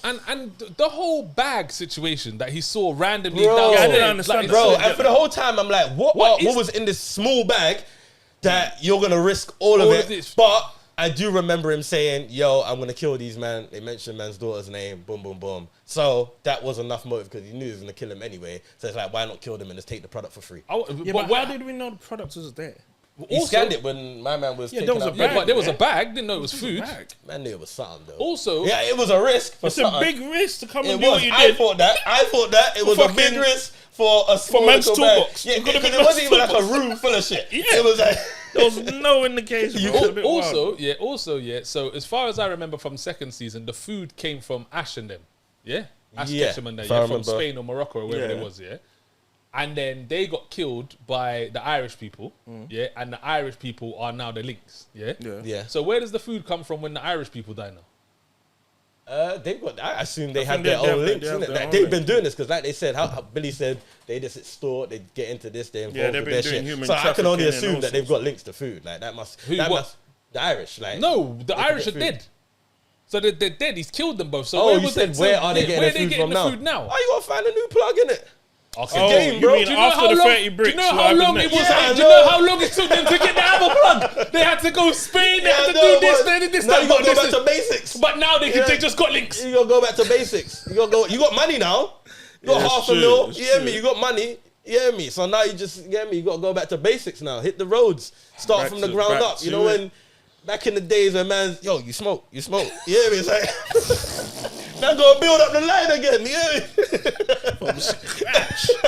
And the whole bag situation that he saw randomly Bro, down I didn't understand. Bro, and for the whole time, I'm like, what was in this small bag that you're going to risk all of it? But I do remember him saying, yo, I'm going to kill these man. They mentioned man's daughter's name, boom, boom, boom. So that was enough motive because he knew he was going to kill him anyway. So it's like, why not kill them and just take the product for free? But how did we know the product was there? He scanned it when my man was taking there was a bag. But there was a bag. Didn't know it was food. Man knew it was something though. Also, yeah, it was a risk. It's a big risk to come and It do was. what you I did. thought that it was a big risk for a small man's little bag. toolbox. Yeah, It could've because been it wasn't even man's like a room full of shit. Yeah. It was like There was no indication. Bro. It was a bit wild. So as far as I remember from second season, the food came from Ash and them. Yeah, Ash Yeah, Ketchum and them. if I Yeah, from remember. Spain or Morocco or wherever it was. Yeah. And then they got killed by the Irish people, yeah. And the Irish people are now the links, yeah. Yeah. So where does the food come from when the Irish people die now? They've got. I assume they I have think their they own have links, their innit? own Like, they've been links. doing this because, like they said, how Billy said they just store, they get into this, they involved they've with been their doing shit. human So I can only trafficking and assume all that they've sorts. got links to food. Like that must. Who, what? The Irish. Like No, the Irish are food. dead. So they're dead. He's killed them both. So Oh, where you was said it? where are they getting their food from now? Oh, you gotta find a new plug in it. Okay. Oh, game, you bro. mean Do you know after how the long- 30 bricks? Do you know what how happened long it next? was? Yeah, I Do you know know. how long it took them to get the other plug? They had to go Spain. They had to do this. They did this. Now that, you gotta but go this back is- to basics. But now they just got links. You gotta go back to basics. You gotta go. You got money now. You got Yeah, half it's a true, mil. it's You hear true. me? You got money. You hear me? So now you just you me. You gotta go back to basics now. Hit the roads. Start Back from the to- ground back up. You to know it. when back in the days when man's you smoke. You hear me? It's like now go build up the line again. You hear me?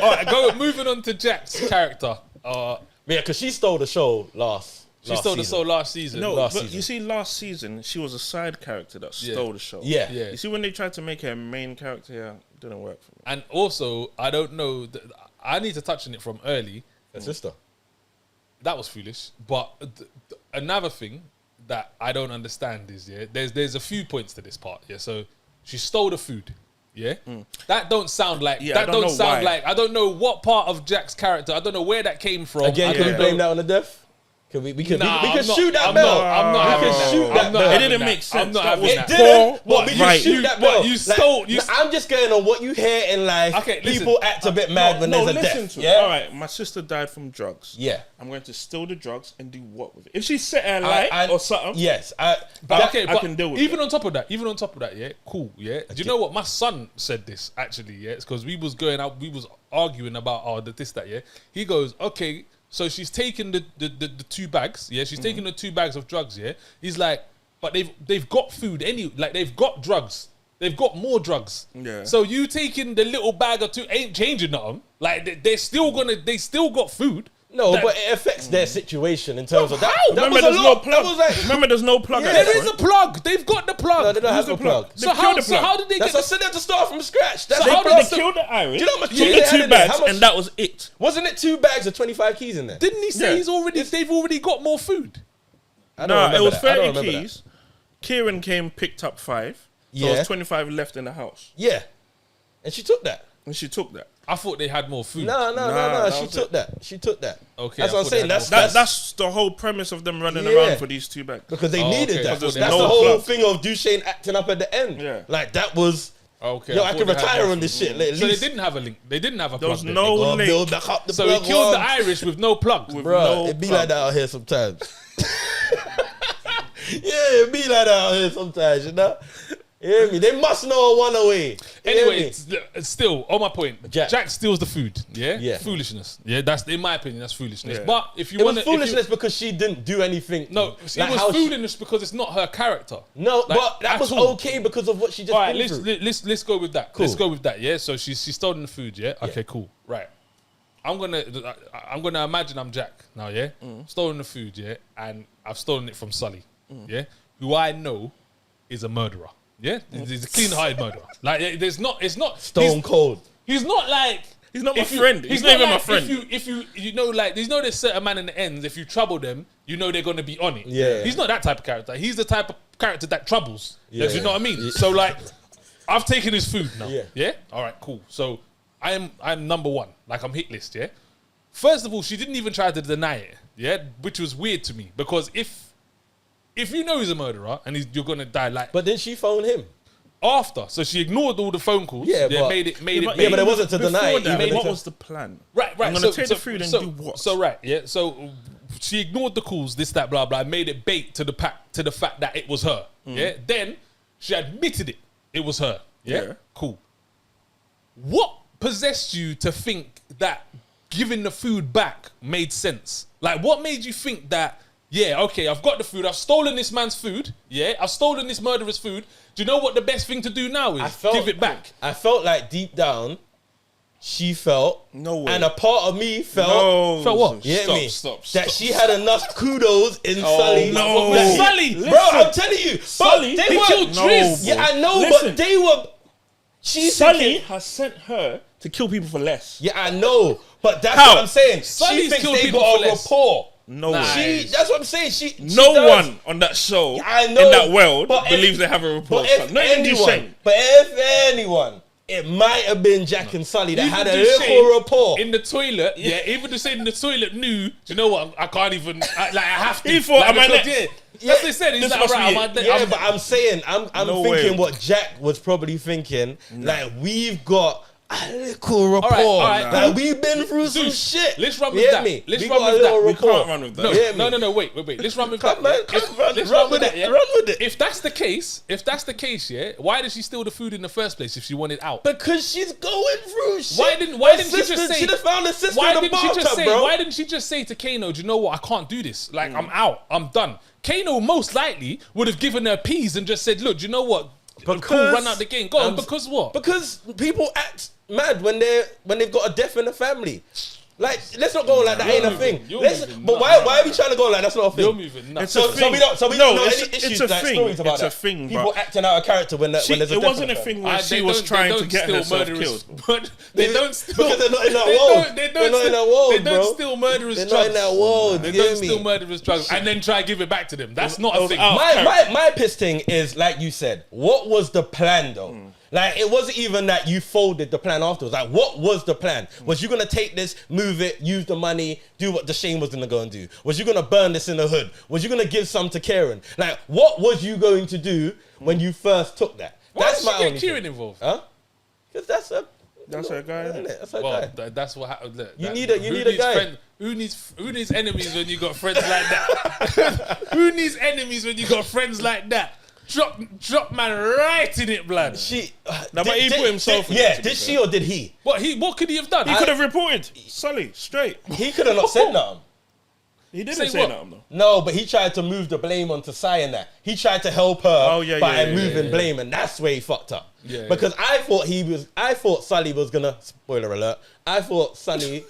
All right, moving on to Jack's character. Yeah, because she stole the show last. She stole the show last season. No, last but season. you see, last season she was a side character that stole the show. Yeah. You see, when they tried to make her a main character, it didn't work for me. And also, I don't know. I need to touch on it from early. Her sister. That was foolish. But another thing that I don't understand is there's a few points to this part. Yeah, so she stole the food. Yeah, that don't sound like Yeah, I that. don't Don't know sound why. like I don't know what part of Jack's character. I don't know where that came from. Again, I can don't we blame know. that on the death? Can we can Nah, we I'm can not- shoot that I'm bell. not- I'm not we having can that. shoot I'm that not bell. It having didn't that. make sense. I'm not That having was It that. didn't. What, We right. can shoot that bell. you stole- I'm just going on what you hear in life. Okay, listen. People act a bit mad when there's a listen death. to Yeah. it. All right, my sister died from drugs. Yeah. I'm going to steal the drugs and do what with it? If she set her light or something, Yes. But okay, I but can deal with even on top of that, yeah, cool, yeah. Do you know what? My son said this actually, yeah. It's because we was going out, we was arguing about this, that, yeah. He goes, okay, so she's taking the 2 bags, yeah. She's taking the 2 bags of drugs, yeah. He's like, but they've got food they've got drugs. They've got more drugs. Yeah. So you taking the little bag or 2 ain't changing nothing. Like they still got food. No, That- but it affects their situation in terms of that. how? That remember was a there's no lot. plug. That was like, Remember there's no plug. Yeah, at There that is a point. plug. They've got the plug. no, they don't have the the plug? plug. They So killed how the plug. how did they That's get I said they had to start from scratch. That's So their how did plug. They killed the Irish. Do you know how much took cheese the they had 2 in there? bags, How much- and that was it. Wasn't it 2 bags of 25 keys in there? Didn't he say Yeah. they've already got more food? I don't No, remember it was that. I don't 30 remember that. keys. Kieran came, picked up 5. So Yeah. it was 25 left in the house. Yeah. And she took that. And she took that. I thought they had more food. No. that She was took that. She took that. Okay, That's I what I'm thought saying. they had That's That's the whole premise of them running Yeah. around for these 2 bags. because they Oh, needed okay. that. Because That's there's the no whole plug. thing of Duchesne acting up at the end. Yeah. Like that was. Okay. Yo, I I thought can they had retire more on this food. shit. Like, at So they least- didn't have a link. They didn't have a There plug. was then. no Gotta link. build back up the So he plug killed the once. Irish with no plug. With Bruh, no it be plug. like that out here sometimes. Yeah, it be like that out here sometimes, you know? You hear me? They must know a one away. You hear Anyway, me? it's still on my point. Jack. Steals the food. Yeah. Yeah. Foolishness. Yeah. That's in my opinion. That's foolishness. Yeah. But if you It want was to, foolishness because she didn't do anything. no, like it was how she- foolishness because it's not her character. No, Like, but that at was all. okay because of what she just All right, been through. let's go with that. Cool. Let's go with that. Yeah. So she's stolen the food. Yeah. Okay. Cool. Right. I'm gonna imagine I'm Jack now. Yeah. Stolen the food. Yeah. And I've stolen it from Sully. Yeah. Who I know is a murderer. Yeah. He's a clean-hearted murderer. Like it's not. Stone cold. He's not like He's not my friend. He's not even my friend. If you know, like, there's certain man in the ends, if you trouble them, you know they're going to be on it. Yeah. He's not that type of character. He's the type of character that troubles. Yeah. You know what I mean? Yeah. So, like, I've taken his food now. Yeah? All right, cool. So, I'm number one. Like, I'm hit list, yeah? First of all, she didn't even try to deny it, yeah? Which was weird to me. Because if you know he's a murderer and you're going to die, like... But then she phoned him. After, so she ignored all the phone calls. Yeah, but made it. Yeah, but it wasn't to deny it. What was the plan? Right. I'm gonna take the food and do what? So she ignored the calls, this, that, blah, blah, and made it bait to the fact that it was her. Yeah. Then she admitted it was her. Yeah. Cool. What possessed you to think that giving the food back made sense? Like, what made you think that? Yeah, okay, I've got the food. I've stolen this man's food. Yeah, I've stolen this murderer's food. Do you know what the best thing to do now is? Give it back. I felt like deep down, she felt. No way. And a part of me felt. No. Felt what? Stop. That she had enough kudos in Sully. No. Sully. Bro, I'm telling you. Sully. They killed Driz. Yeah, I know, but they were. Sully has sent her to kill people for less. Yeah, I know. But that's what I'm saying. Sully's she thinks killed they people got for a less. rapport. No way. That's what I'm saying. She no does. one on that show I know, in that world but believes they have a rapport. But if anyone, it might have been Jack and Sully that had a little rapport. In the toilet, even the Shane in the toilet knew, do you know what, I can't even, I have to. He thought, like, that's what they said. He's like, right, but I'm saying, I'm thinking what Jack was probably thinking, like, we've got a little rapport. All right. Like, we've been through some shit. Let's run with that. Let's run with that. We can't run with that. No, wait. Let's run with that. Let's run with it. Run with it. If that's the case, yeah, why did she steal the food in the first place if she wanted out? Because she's going through shit. Why didn't she just say? She just found a sister in the bathtub, bro. Why didn't she just say to Kano, do you know what? I can't do this. Like, I'm out. I'm done. Kano most likely would have given her peas and just said, look, do you know what? Cool, run out the game. Go on. Because what? Because people act mad when they've got a death in the family. Like, let's not go like that ain't a thing. But why are we trying to go like that's not a thing? You're moving nuts. So we don't know any issues, it's a like, thing. stories about it's that. a thing, people acting out of character when there's a death. It wasn't a thing where she was trying to get herself killed. But they don't steal. Because they're not in that world. They're not in that world, bro. They don't steal murderers' drugs. They're not in that world. They don't steal murderers' drugs and then try to give it back to them. That's not a thing. My piss thing is, like you said, what was the plan though? Like, it wasn't even that you folded the plan afterwards. Like, what was the plan? Was you going to take this, move it, use the money, do what Deshane was going to go and do? Was you going to burn this in the hood? Was you going to give some to Kieran? Like, what was you going to do when you first took that? Why did you get Kieran involved? Huh? Because that's her guy, isn't it? That's her guy. That's what happened. You need a guy. Who needs enemies when you got friends like that? Who needs enemies when you got friends like that? Drop man right in it, blood. But he put himself in it. Did she or did he? What could he have done? He could have reported Sully straight. He could have not said nothing. He didn't say nothing though. No, but he tried to move the blame onto Sai and that. He tried to help her by moving blame, and that's where he fucked up. Yeah, because I thought Sully was gonna, spoiler alert, I thought Sully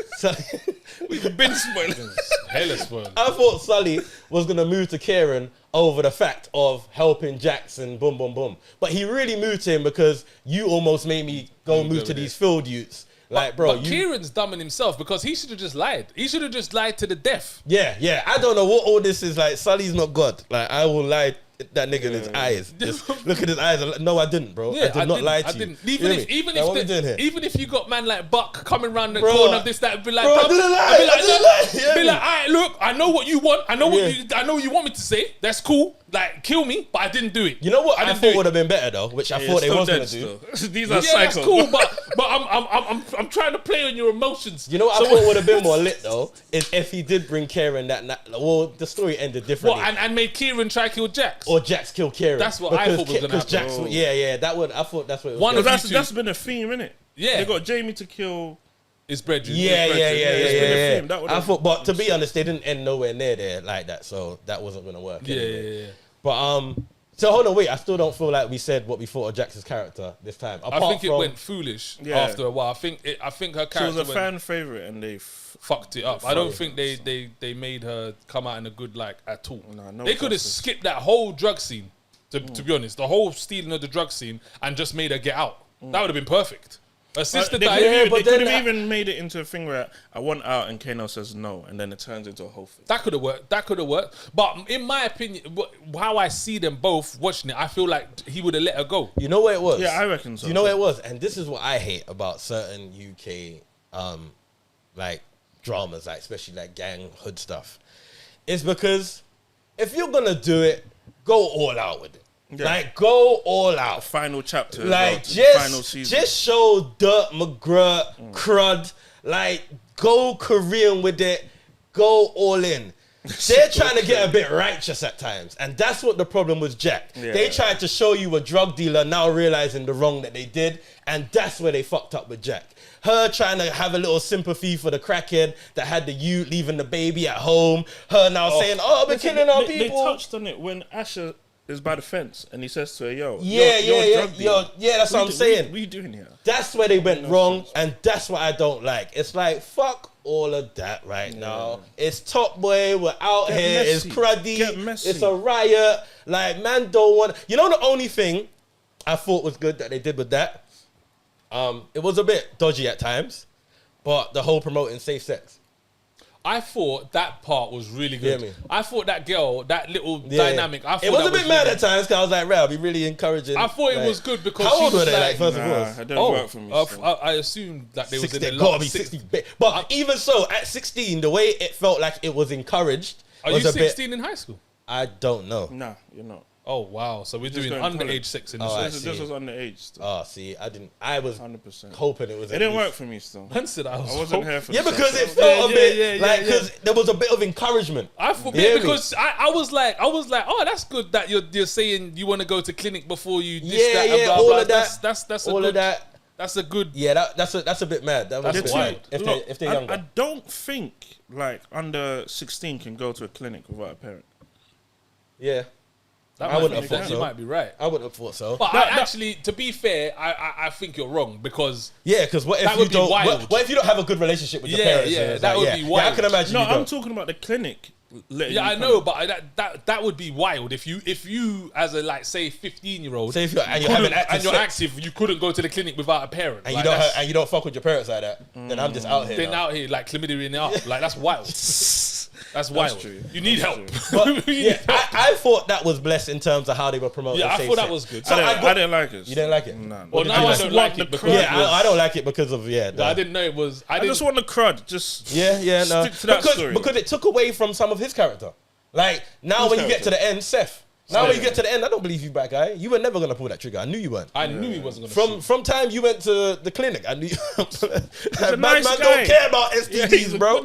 we've been spoilers. Hella spoilers. I thought Sully was gonna move to Kieran over the fact of helping Jackson, boom, boom, boom. But he really moved to him because you almost made me go move to these field youths. Like, bro, but Kieran's dumbing himself because he should have just lied. He should have just lied to the death. Yeah. I don't know what all this is like. Sully's not God. Like, I will lie that nigga in his eyes. Just look at his eyes. No, I didn't, bro. I did not lie to you. Even if you got man like Buck coming round the corner of this, that be like, bro, I didn't lie. Be like, all right, look, I know what you want. I know what you want me to say. That's cool. Like, kill me, but I didn't do it. You know what I thought would have been better though, which I thought they was gonna do. These are psychos. That's cool, but I'm trying to play on your emotions. You know what I thought would have been more lit though is if he did bring Kieran that night. Well, the story ended differently. And made Kieran try to kill Jax, or Jax kill Kieran. That's what I thought was gonna happen. Jax, that would. I thought that's what. It was that's been a theme, innit? Yeah, they got Jamie to kill his brethren. Yeah. I thought, but to be honest, they didn't end nowhere near there like that, so that wasn't gonna work. Yeah. But so hold on, wait. I still don't feel like we said what we thought of Jax's character this time. I think it went foolish after a while. I think her character was a fan favorite, and they fucked it up. I don't think they made her come out in a good light at all. No, they could have skipped that whole drug scene. To be honest, the whole stealing of the drug scene and just made her get out. That would have been perfect. A sister They died. could have even made it into a thing where I want out and Kano says no, and then it turns into a whole thing. That could have worked. But in my opinion, how I see them both watching it, I feel like he would have let her go. You know what it was? Yeah, I reckon so. You know what it was? And this is what I hate about certain UK like dramas, like especially like gang hood stuff. It's because if you're gonna do it, go all out with it. Yeah. Like, go all out. Final chapter. Like, final season. Just show Dirt, McGruh, Crud. Like, go Korean with it. Go all in. They're trying to get a bit righteous at times. And that's what the problem was, Jack. Yeah. They tried to show you a drug dealer now realizing the wrong that they did. And that's where they fucked up with Jack. Her trying to have a little sympathy for the crackhead that had the youth leaving the baby at home. Her now saying, oh, we're killing our people. They touched on it when Asher is by the fence and he says to her, yo, that's what I'm saying. What are you doing here? That's where they went wrong, and that's what I don't like. It's like, fuck all of that right now. It's Top Boy, we're out here, it's cruddy, it's a riot. Like, man don't want... You know the only thing I thought was good that they did with that? It was a bit dodgy at times, but the whole promoting safe sex. I thought that part was really good. Yeah, I thought that girl, that little dynamic. I thought it was that a bit mad at times because I was like, "Right, I'll be really encouraging." I thought it was good because how old were they? Like, first of all, it didn't work for me. I assumed that they was in the gotta be 60. But even so, at 16, the way it felt like it was encouraged. Are you 16 in high school? I don't know. Nah, you're not. Oh wow! So we're doing underage sex in this. This was underage. Still. Oh, see, I didn't. I was 100% hoping it was. It didn't work for me. Still, I said I wasn't here for. Yeah, because it felt a bit like because there was a bit of encouragement. I thought because I was like, oh, that's good that you're saying you want to go to clinic before you. All of that. That's all of that. That's a good. Yeah, that's a bit mad. That was a bit mad. If they're younger, I don't think like under 16 can go to a clinic without a parent. Yeah. I wouldn't have thought so. You might be right. I wouldn't have thought so. But actually, to be fair, I think you're wrong because... Yeah, because what if you don't... What if you don't have a good relationship with your parents? Yeah, that would be wild. Yeah, I can imagine. No, I'm talking about the clinic. Yeah, I know, but that would be wild if you as a like say 15-year-old, say if you're active, you couldn't go to the clinic without a parent, and you don't fuck with your parents like that. Then I'm just out here. Then out here like chlamydia in it up, like that's wild. That's wild. True. You need help. But, I thought that was blessed in terms of how they were promoting. Yeah, I thought that was good. So I didn't like it. You didn't like it? No. Well, now I don't like it because I don't like it because of I didn't know it was. I just want the crud. Just stick to that story because it took away from some of his character. Like now, when you get to the end, Seth. Now when you get to the end, I don't believe you, bad guy. You were never gonna pull that trigger. I knew you weren't. I knew he wasn't gonna. From time you went to the clinic, I knew. Bad man don't care about STDs, bro.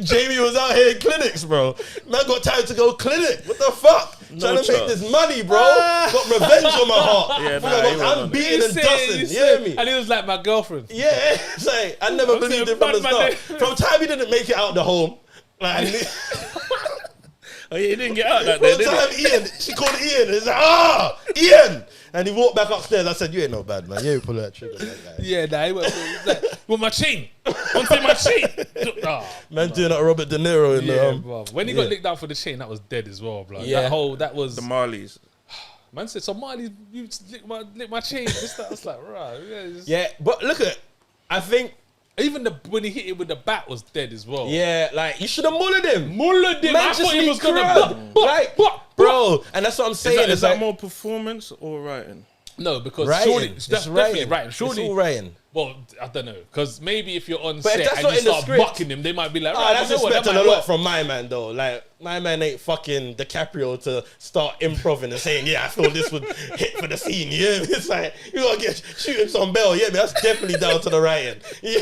Jamie was out here in clinics, bro. Man got time to go clinic. What the fuck? Trying to make this money, bro. Got revenge on my heart. I'm beating and dusting. You hear me? And he was like my girlfriend. Yeah, it's like I never believed it from the start. From time he didn't make it out the home. Like. Oh, yeah, he didn't get out that day, did he? Ian, she called Ian. He's like, Ian! And he walked back upstairs. I said, you ain't no bad man. You ain't pull that trigger. Yeah, nah, he was like, with my chain. Until my chain. Man doing that Robert De Niro in the... When he got licked out for the chain, that was dead as well, bro. Yeah. That was... The Marleys. Man said, so Marley, you lick my chain. I was like, right. Yeah, but look at it. I think... Even when he hit it with the bat was dead as well. Yeah, like, you should have mullered him. Mullered him. Man, I thought he was going to... Bro, and that's what I'm saying. Is that more performance or writing? No, because writing. surely... That's definitely writing. Surely, it's all writing. Well, I don't know. Because maybe if you're on set and you start bucking him, they might be like... that's expecting a lot from my man, though. Like, my man ain't fucking DiCaprio to start improving and saying, yeah, I feel this would hit for the scene. Yeah, it's like, you gotta get shooting some bell. Yeah, that's definitely down to the writing. Yeah.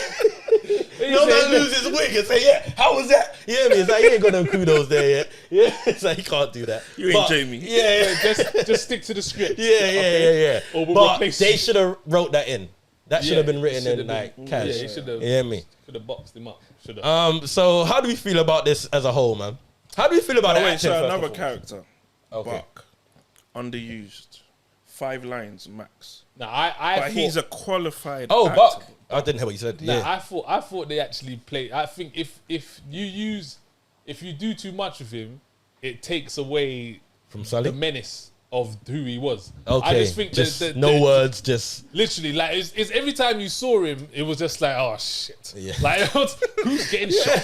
No man lose his wig and say, yeah, how was that? Yeah, it's like, you ain't got no kudos there yet. Yeah, it's like, you can't do that. You ain't Jamie. Yeah, just stick to the script. Yeah. Or but they should have wrote that in. That should have been written in like cash. Yeah, he should have. You hear me? Should have boxed him up. So how do we feel about this as a whole, man? How do we feel about it? So another character, Buck, underused, 5 lines max. Now I but he's a qualified. Oh, actor. Buck. I didn't hear what you said. Nah, yeah, I thought they actually played. I think if you do too much of him, it takes away from Sully. The menace of who he was. Okay, I just think no words, just literally like it's every time you saw him, it was just like, oh shit, like who's getting shot?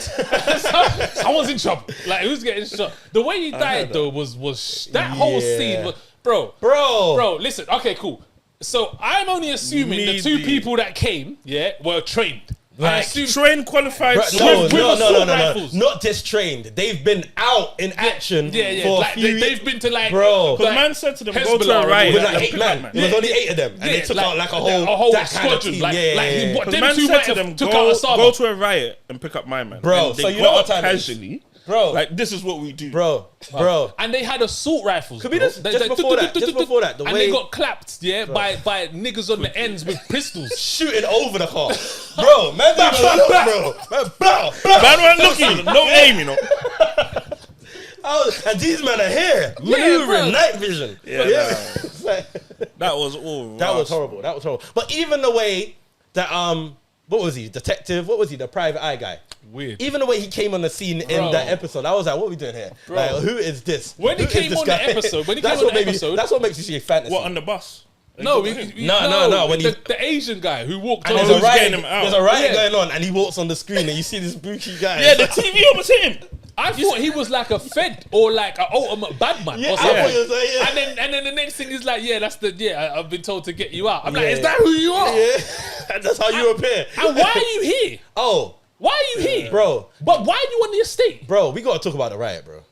Someone's in trouble. Like who's getting shot? The way he died though was that whole scene was, bro. Listen, okay, cool. So I'm only assuming the two people that came, were trained. Like trained, qualified. No, not just trained. They've been out in action for a few. They've been to like, bro. Because man said to them, go to a riot. It was like 8 men. It was only 8 of them, and they took out like a whole squadron. Because man said to them, go to a riot and pick up my man. Bro, so you know what time casually. Bro, like this is what we do, bro. And they had assaut rifles. Could be just before that, the and way they got clapped, by niggas on the ends with pistols shooting over the car, bro. Man, man weren't looking, no aim, you know. And these men are here, maneuvering, night vision. That was all. That was horrible. But even the way that what was he? Detective? What was he? The private eye guy. Weird. Even the way he came on the scene in that episode, I was like, "What are we doing here? Like, who is this?" When he came on the episode, that's what makes you see fantasy. What, on the bus? No. When the Asian guy who walked on, there's a riot going on, and he walks on the screen, and you see this bookie guy. Yeah, the TV almost hit him. I thought he was like a Fed or like an ultimate bad man. Yeah, I thought he was like, And then the next thing is like, I've been told to get you out. I'm like, is that who you are? Yeah, that's how you appear. And why are you here? Why are you here, bro? But why are you on the estate, bro? We gotta talk about the riot, bro.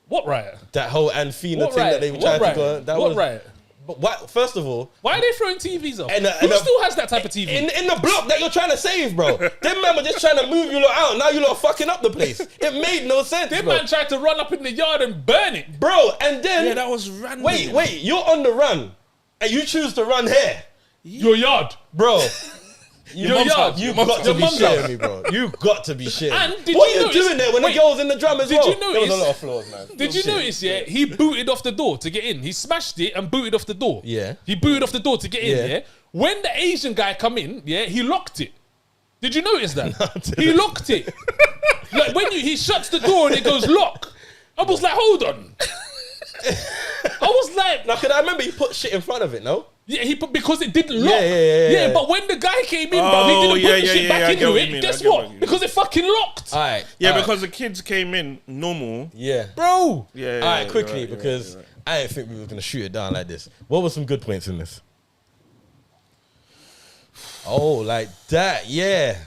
What riot? That whole Anfina thing that they were trying to go. What riot? But why, first of all, why are they throwing TVs up? Who still has that type of TV? In the block that you're trying to save, bro. Them men were just trying to move you lot out. Now you lot are fucking up the place. It made no sense, Them man tried to run up in the yard and burn it. Bro, and then... that was random. Wait, you're on the run, and you choose to run here. Your yard. Bro. You've got to be shitting me, bro. You got to be shitting me. And what are you doing there when the girl's in the drum as well? Did you notice? There was a lot of flaws, man. Did you notice, he booted off the door to get in. He smashed it and booted off the door. Yeah. He booted off the door to get in, When the Asian guy come in, he locked it. Did you notice that? No, he locked it. Like when he shuts the door and it goes lock. I was like, hold on. I was like... Now, I remember he put shit in front of it, no? Yeah, he put because it didn't lock. Yeah. But when the guy came in, bro, he didn't put the shit back into it. Guess what? Because it fucking locked. All right. Because the kids came in normal. Yeah. Bro. Yeah. All right, quickly, because I didn't think we were going to shoot it down like this. What were some good points in this? Oh, like that. Yeah.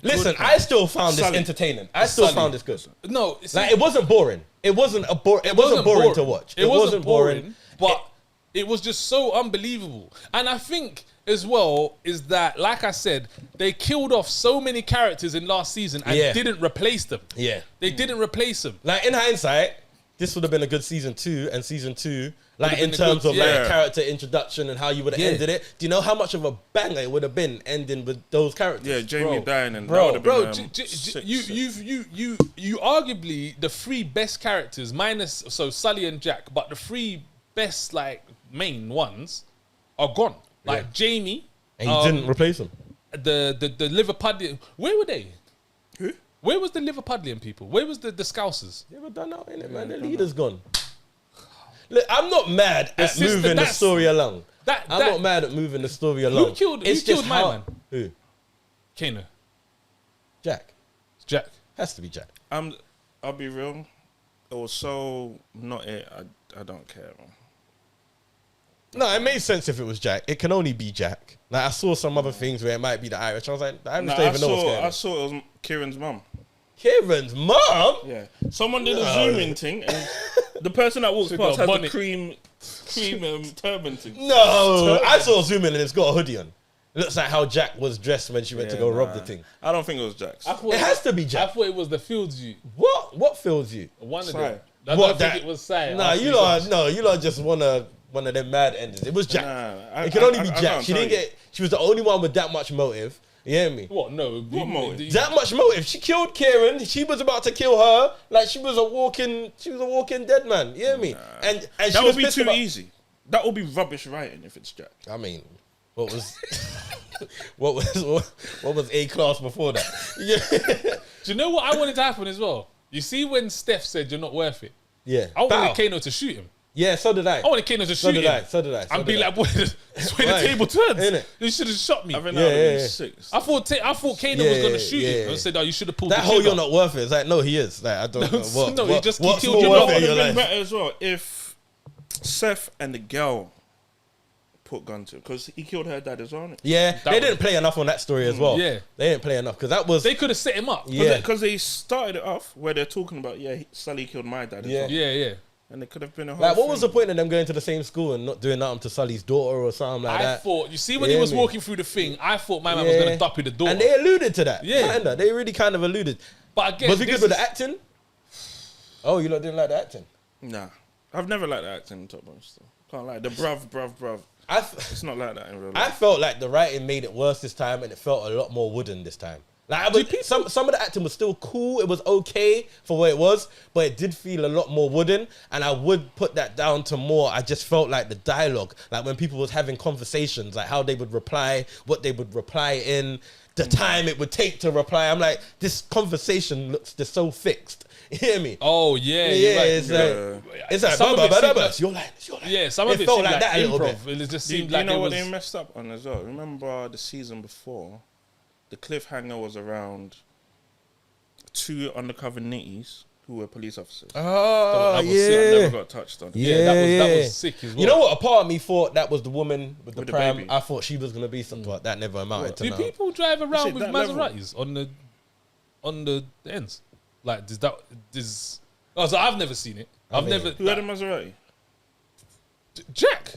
Listen, I still found this entertaining. I still found this good. No. Like, it wasn't boring. It wasn't boring to watch. It wasn't boring, but... It was just so unbelievable. And I think as well is that, like I said, they killed off so many characters in last season and didn't replace them. Yeah. They didn't replace them. Like, in hindsight, this would have been a good season 2, and season 2, like in terms of like character introduction and how you would have ended it. Do you know how much of a banger it would have been ending with those characters? Yeah, Jamie dying and you arguably the 3 best characters minus Sully and Jack, but the 3 best like main ones are gone. Like Jamie, and you didn't replace them. The Liverpudlian. Where were they? Who? Where was the Liverpudlian people? Where was the Scousers? They were done out, innit, man. The leader's gone. Look, I'm not mad at moving the story along. I'm not mad at moving the story along. Who killed my man? Who? Kano. Jack. It's Jack. Has to be Jack. I'll be real. It was so not it. I don't care, man. No, it made sense if it was Jack. It can only be Jack. Like, I saw some other things where it might be the Irish. I was like, the Irish don't even know what's going on. I saw it was Kieran's mum. Kieran's mum? Yeah. Someone did a zoom-in thing, and the person that walks past has a cream turban thing. No, I saw a zoom in and it's got a hoodie on. It looks like how Jack was dressed when she went to go rob the thing. I don't think it was Jack's. It has to be Jack. I thought it was the Fields you. What Fields you? One of them. I don't think it was Sai. Nah, you lot just one of them mad enders. It was Jack. It can only be Jack. She didn't get. She was the only one with that much motive. You hear me? What? No. What motive? That much motive. She killed Kieran. She was about to kill her. Like she was a walking dead man. You hear me? And that would be too easy. That would be rubbish writing if it's Jack. I mean, what was A class before that? Yeah. Do you know what I wanted to happen as well? You see when Steph said you're not worth it? Yeah. I wanted Kano to shoot him. Yeah, so did I. I wanted Kano to shoot him. So did I. And be like, boy, the way the table turns. You should have shot me. I think that would be 6. I thought Kano was going to shoot him. I said, oh, you should have pulled the trigger. That whole you're not worth it. It's like, no, he is. Like, I don't know what. No, he killed you. It would have been better as well if Seth and the girl put gun to, because he killed her dad as well. Yeah, they didn't play enough on that story as well. Yeah, they didn't play enough because that was. They could have set him up. Yeah, because they started it off where they're talking about Sully killed my dad. As well. Yeah. And it could have been a whole like, what thing. was the point of them going to the same school and not doing nothing to Sully's daughter or something like that? I thought, you see, when he was walking through the thing, I thought my man was going to dup in the door. And they alluded to that. Yeah. Kinda. They really kind of alluded. But again, was he good with the acting? Oh, you lot didn't like the acting? Nah. I've never liked the acting in Top Gun still. Can't lie. The bruv. It's not like that in real life. I felt like the writing made it worse this time and it felt a lot more wooden this time. Like some of the acting was still cool. It was okay for what it was, but it did feel a lot more wooden. And I would put that down to more. I just felt like the dialogue, like when people was having conversations, like how they would reply, what they would reply in, the time it would take to reply. I'm like, this conversation looks just so fixed. You hear me? Oh yeah, it's like your line. Yeah, some of it felt seemed like that a little improv. bit. It just seemed like you know it what was... they messed up on as well. Remember the season before? The cliffhanger was around 2 undercover nitties who were police officers. Oh, that never got touched on. That was sick as well. You know what? A part of me thought that was the woman with the pram. Baby. I thought she was gonna be something, but that never amounted to. Do people drive around with Maseratis on the ends? Like, Oh, so I've never seen it. I've never. Who had a Maserati? Jack.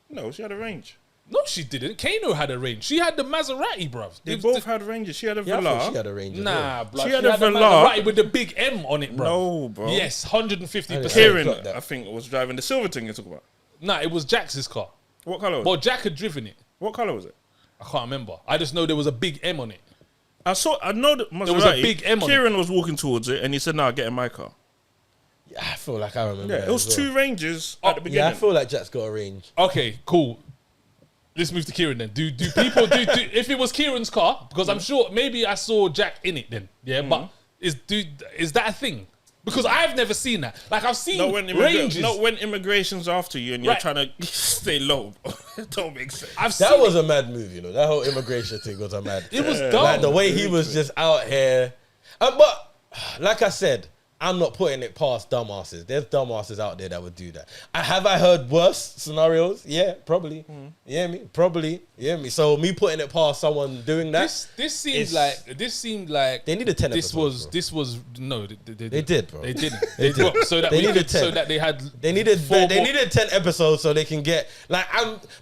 No, she had a Range. No, she didn't. Kano had a Range. She had the Maserati, bruv. They both had Ranges. She had a Velar. She had a Range. Nah, bruv. She had a Velar with the big M on it, bruv. No, bro. Yes, 150%. Kieran, I think, was driving the silver thing you're talking about. Nah, it was Jack's car. What colour was it? Well, Jack had driven it. What colour was it? I can't remember. I just know there was a big M on it. I know that Maserati. There was a big M on it. Kieran was walking towards it and he said, "No, get in my car." Yeah, I feel like I remember. Yeah, it was 2 Ranges at the beginning. Yeah, I feel like Jack's got a Range. Okay, cool. Let's move to Kieran then. Do people do if it was Kieran's car? Because I'm sure maybe I saw Jack in it then. Yeah, but is that a thing? Because I've never seen that. Like I've seen Ranges. Not when immigration's after you and you're trying to stay low. It don't make sense. That was a mad move, you know. That whole immigration thing was a mad. It was dumb. Like the way he was just out here. But like I said, I'm not putting it past dumbasses. There's dumbasses out there that would do that. Have I heard worse scenarios? Yeah, probably. You hear me? Probably. You hear me? So me putting it past someone doing that. This seemed like they needed 10 episodes. They did, bro. They didn't. They did. So that they needed 10 episodes so they can get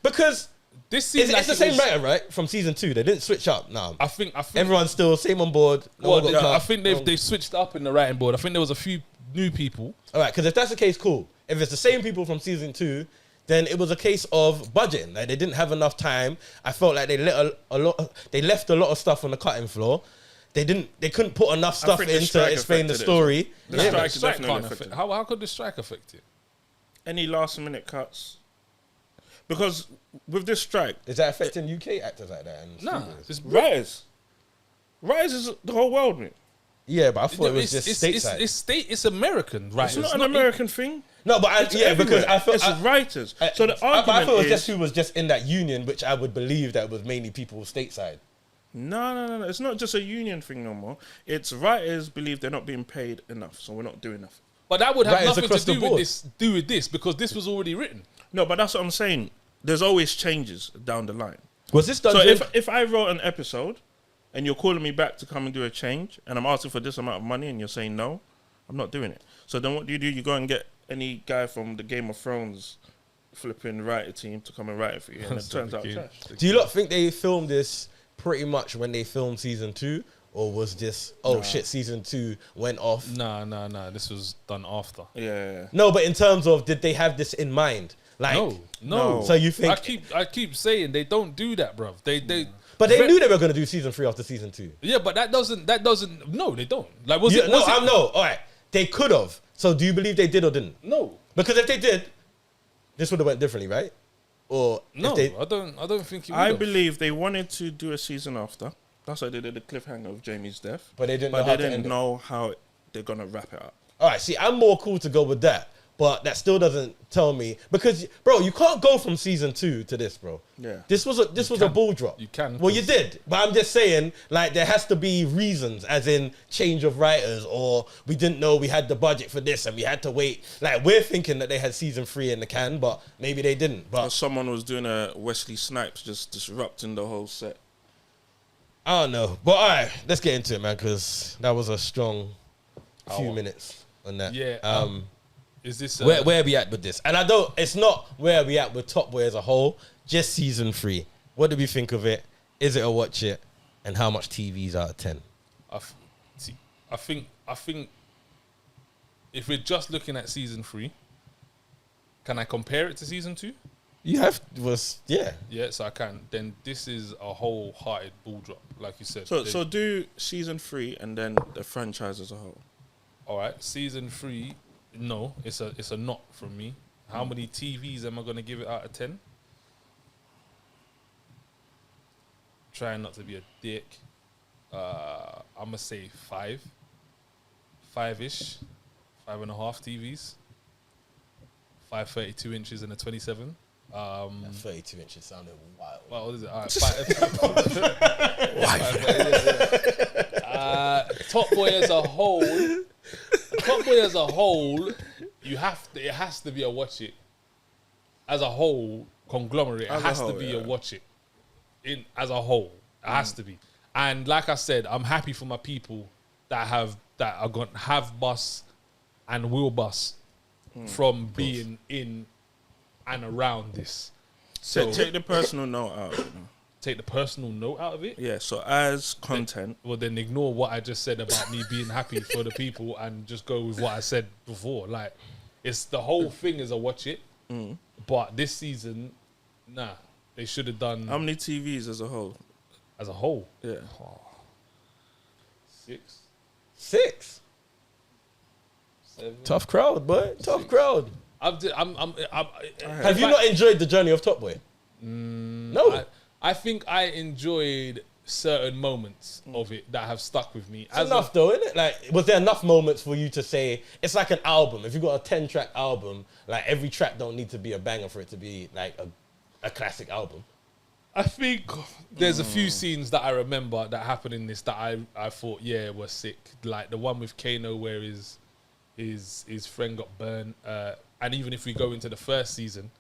because this seems it's the same writer, right? From season 2, they didn't switch up. No, I think everyone's still same on board. I think they switched up in the writing board. I think there was a few new people. All right, because if that's the case, cool. If it's the same people from season 2, then it was a case of budgeting. Like they didn't have enough time. I felt like they left a lot of stuff on the cutting floor. They couldn't put enough stuff in to explain the story. The strike can't affect. How could the strike affect it? Any last minute cuts. Because with this strike... Is that affecting UK actors like that? No, it's writers. Writers is the whole world, mate. Yeah, but I thought it was just stateside. It's American writers. It's not an American thing. No, but because I thought... It's writers. So the argument I thought it was just who was just in that union, which I would believe that was mainly people stateside. No. It's not just a union thing no more. It's writers believe they're not being paid enough, so we're not doing enough. But that would have nothing to do with this because this was already written. No, but that's what I'm saying. There's always changes down the line. Was this done? So if I wrote an episode and you're calling me back to come and do a change and I'm asking for this amount of money and you're saying no, I'm not doing it. So then what do? You go and get any guy from the Game of Thrones flipping writer team to come and write it for you and it turns out trash. Do you lot think they filmed this pretty much when they filmed season 2? Or was this, season 2 went off? Nah. This was done after. Yeah. No, but in terms of, did they have this in mind? Like, no. So you think... I keep saying they don't do that, bruv. But they knew they were going to do season 3 after season 2. Yeah, but that doesn't... No, they don't. Like, No, all right. They could have. So do you believe they did or didn't? No. Because if they did, this would have went differently, right? Or no, I don't think it would have. I believe they wanted to do a season after. That's why they did the cliffhanger of Jamie's death. But they didn't know how they're going to wrap it up. All right, see, I'm more cool to go with that. But that still doesn't tell me, because bro, you can't go from season 2 to this, bro. Yeah. This was a ball drop. You can. Well, you did, but I'm just saying, like, there has to be reasons, as in change of writers, or we didn't know we had the budget for this and we had to wait. Like, we're thinking that they had season 3 in the can, but maybe they didn't. But or someone was doing a Wesley Snipes, just disrupting the whole set. I don't know. But all right, let's get into it, man, because that was a strong few minutes on that. Yeah. Is this where are we at with this? And it's not where are we at with Top Boy as a whole, just season 3. What do we think of it? Is it a watch it? And how much TVs out of 10? I think if we're just looking at season 3, can I compare it to season 2? You have yeah. Yes, I can. Then this is a wholehearted ball drop, like you said. So do season 3 and then the franchise as a whole. All right, season 3. No, it's a not from me. How many TVs am I gonna give it out of 10? Trying not to be a dick. I'm gonna say 5. 5-ish. 5.5 TVs. 5 32 inches and a 27. 32 inches sounded wild. Well, what is it? All right, Top Boy as a whole. Top Boy as a whole, it has to be a watch it. As a whole conglomerate, it has to be a watch it. As a whole, it has to be. And like I said, I'm happy for my people that are going to have bus and will bus from being in and around this. So take the personal note out of it. Take the personal note out of it? Yeah, so as content... Then ignore what I just said about me being happy for the people and just go with what I said before. Like, it's the whole thing is a watch it. But this season, nah. They should have done... How many TVs as a whole? As a whole? Yeah. 6. 6? 7. Tough crowd, boy. Tough crowd. Have you not enjoyed the journey of Top Boy? No. I think I enjoyed certain moments of it that have stuck with me. It's enough though, isn't it? Like, was there enough moments for you to say, it's like an album. If you've got a 10-track album, like every track don't need to be a banger for it to be like a classic album. I think there's a few scenes that I remember that happened in this that I thought, yeah, were sick. Like the one with Kano where his friend got burned. And even if we go into the first season,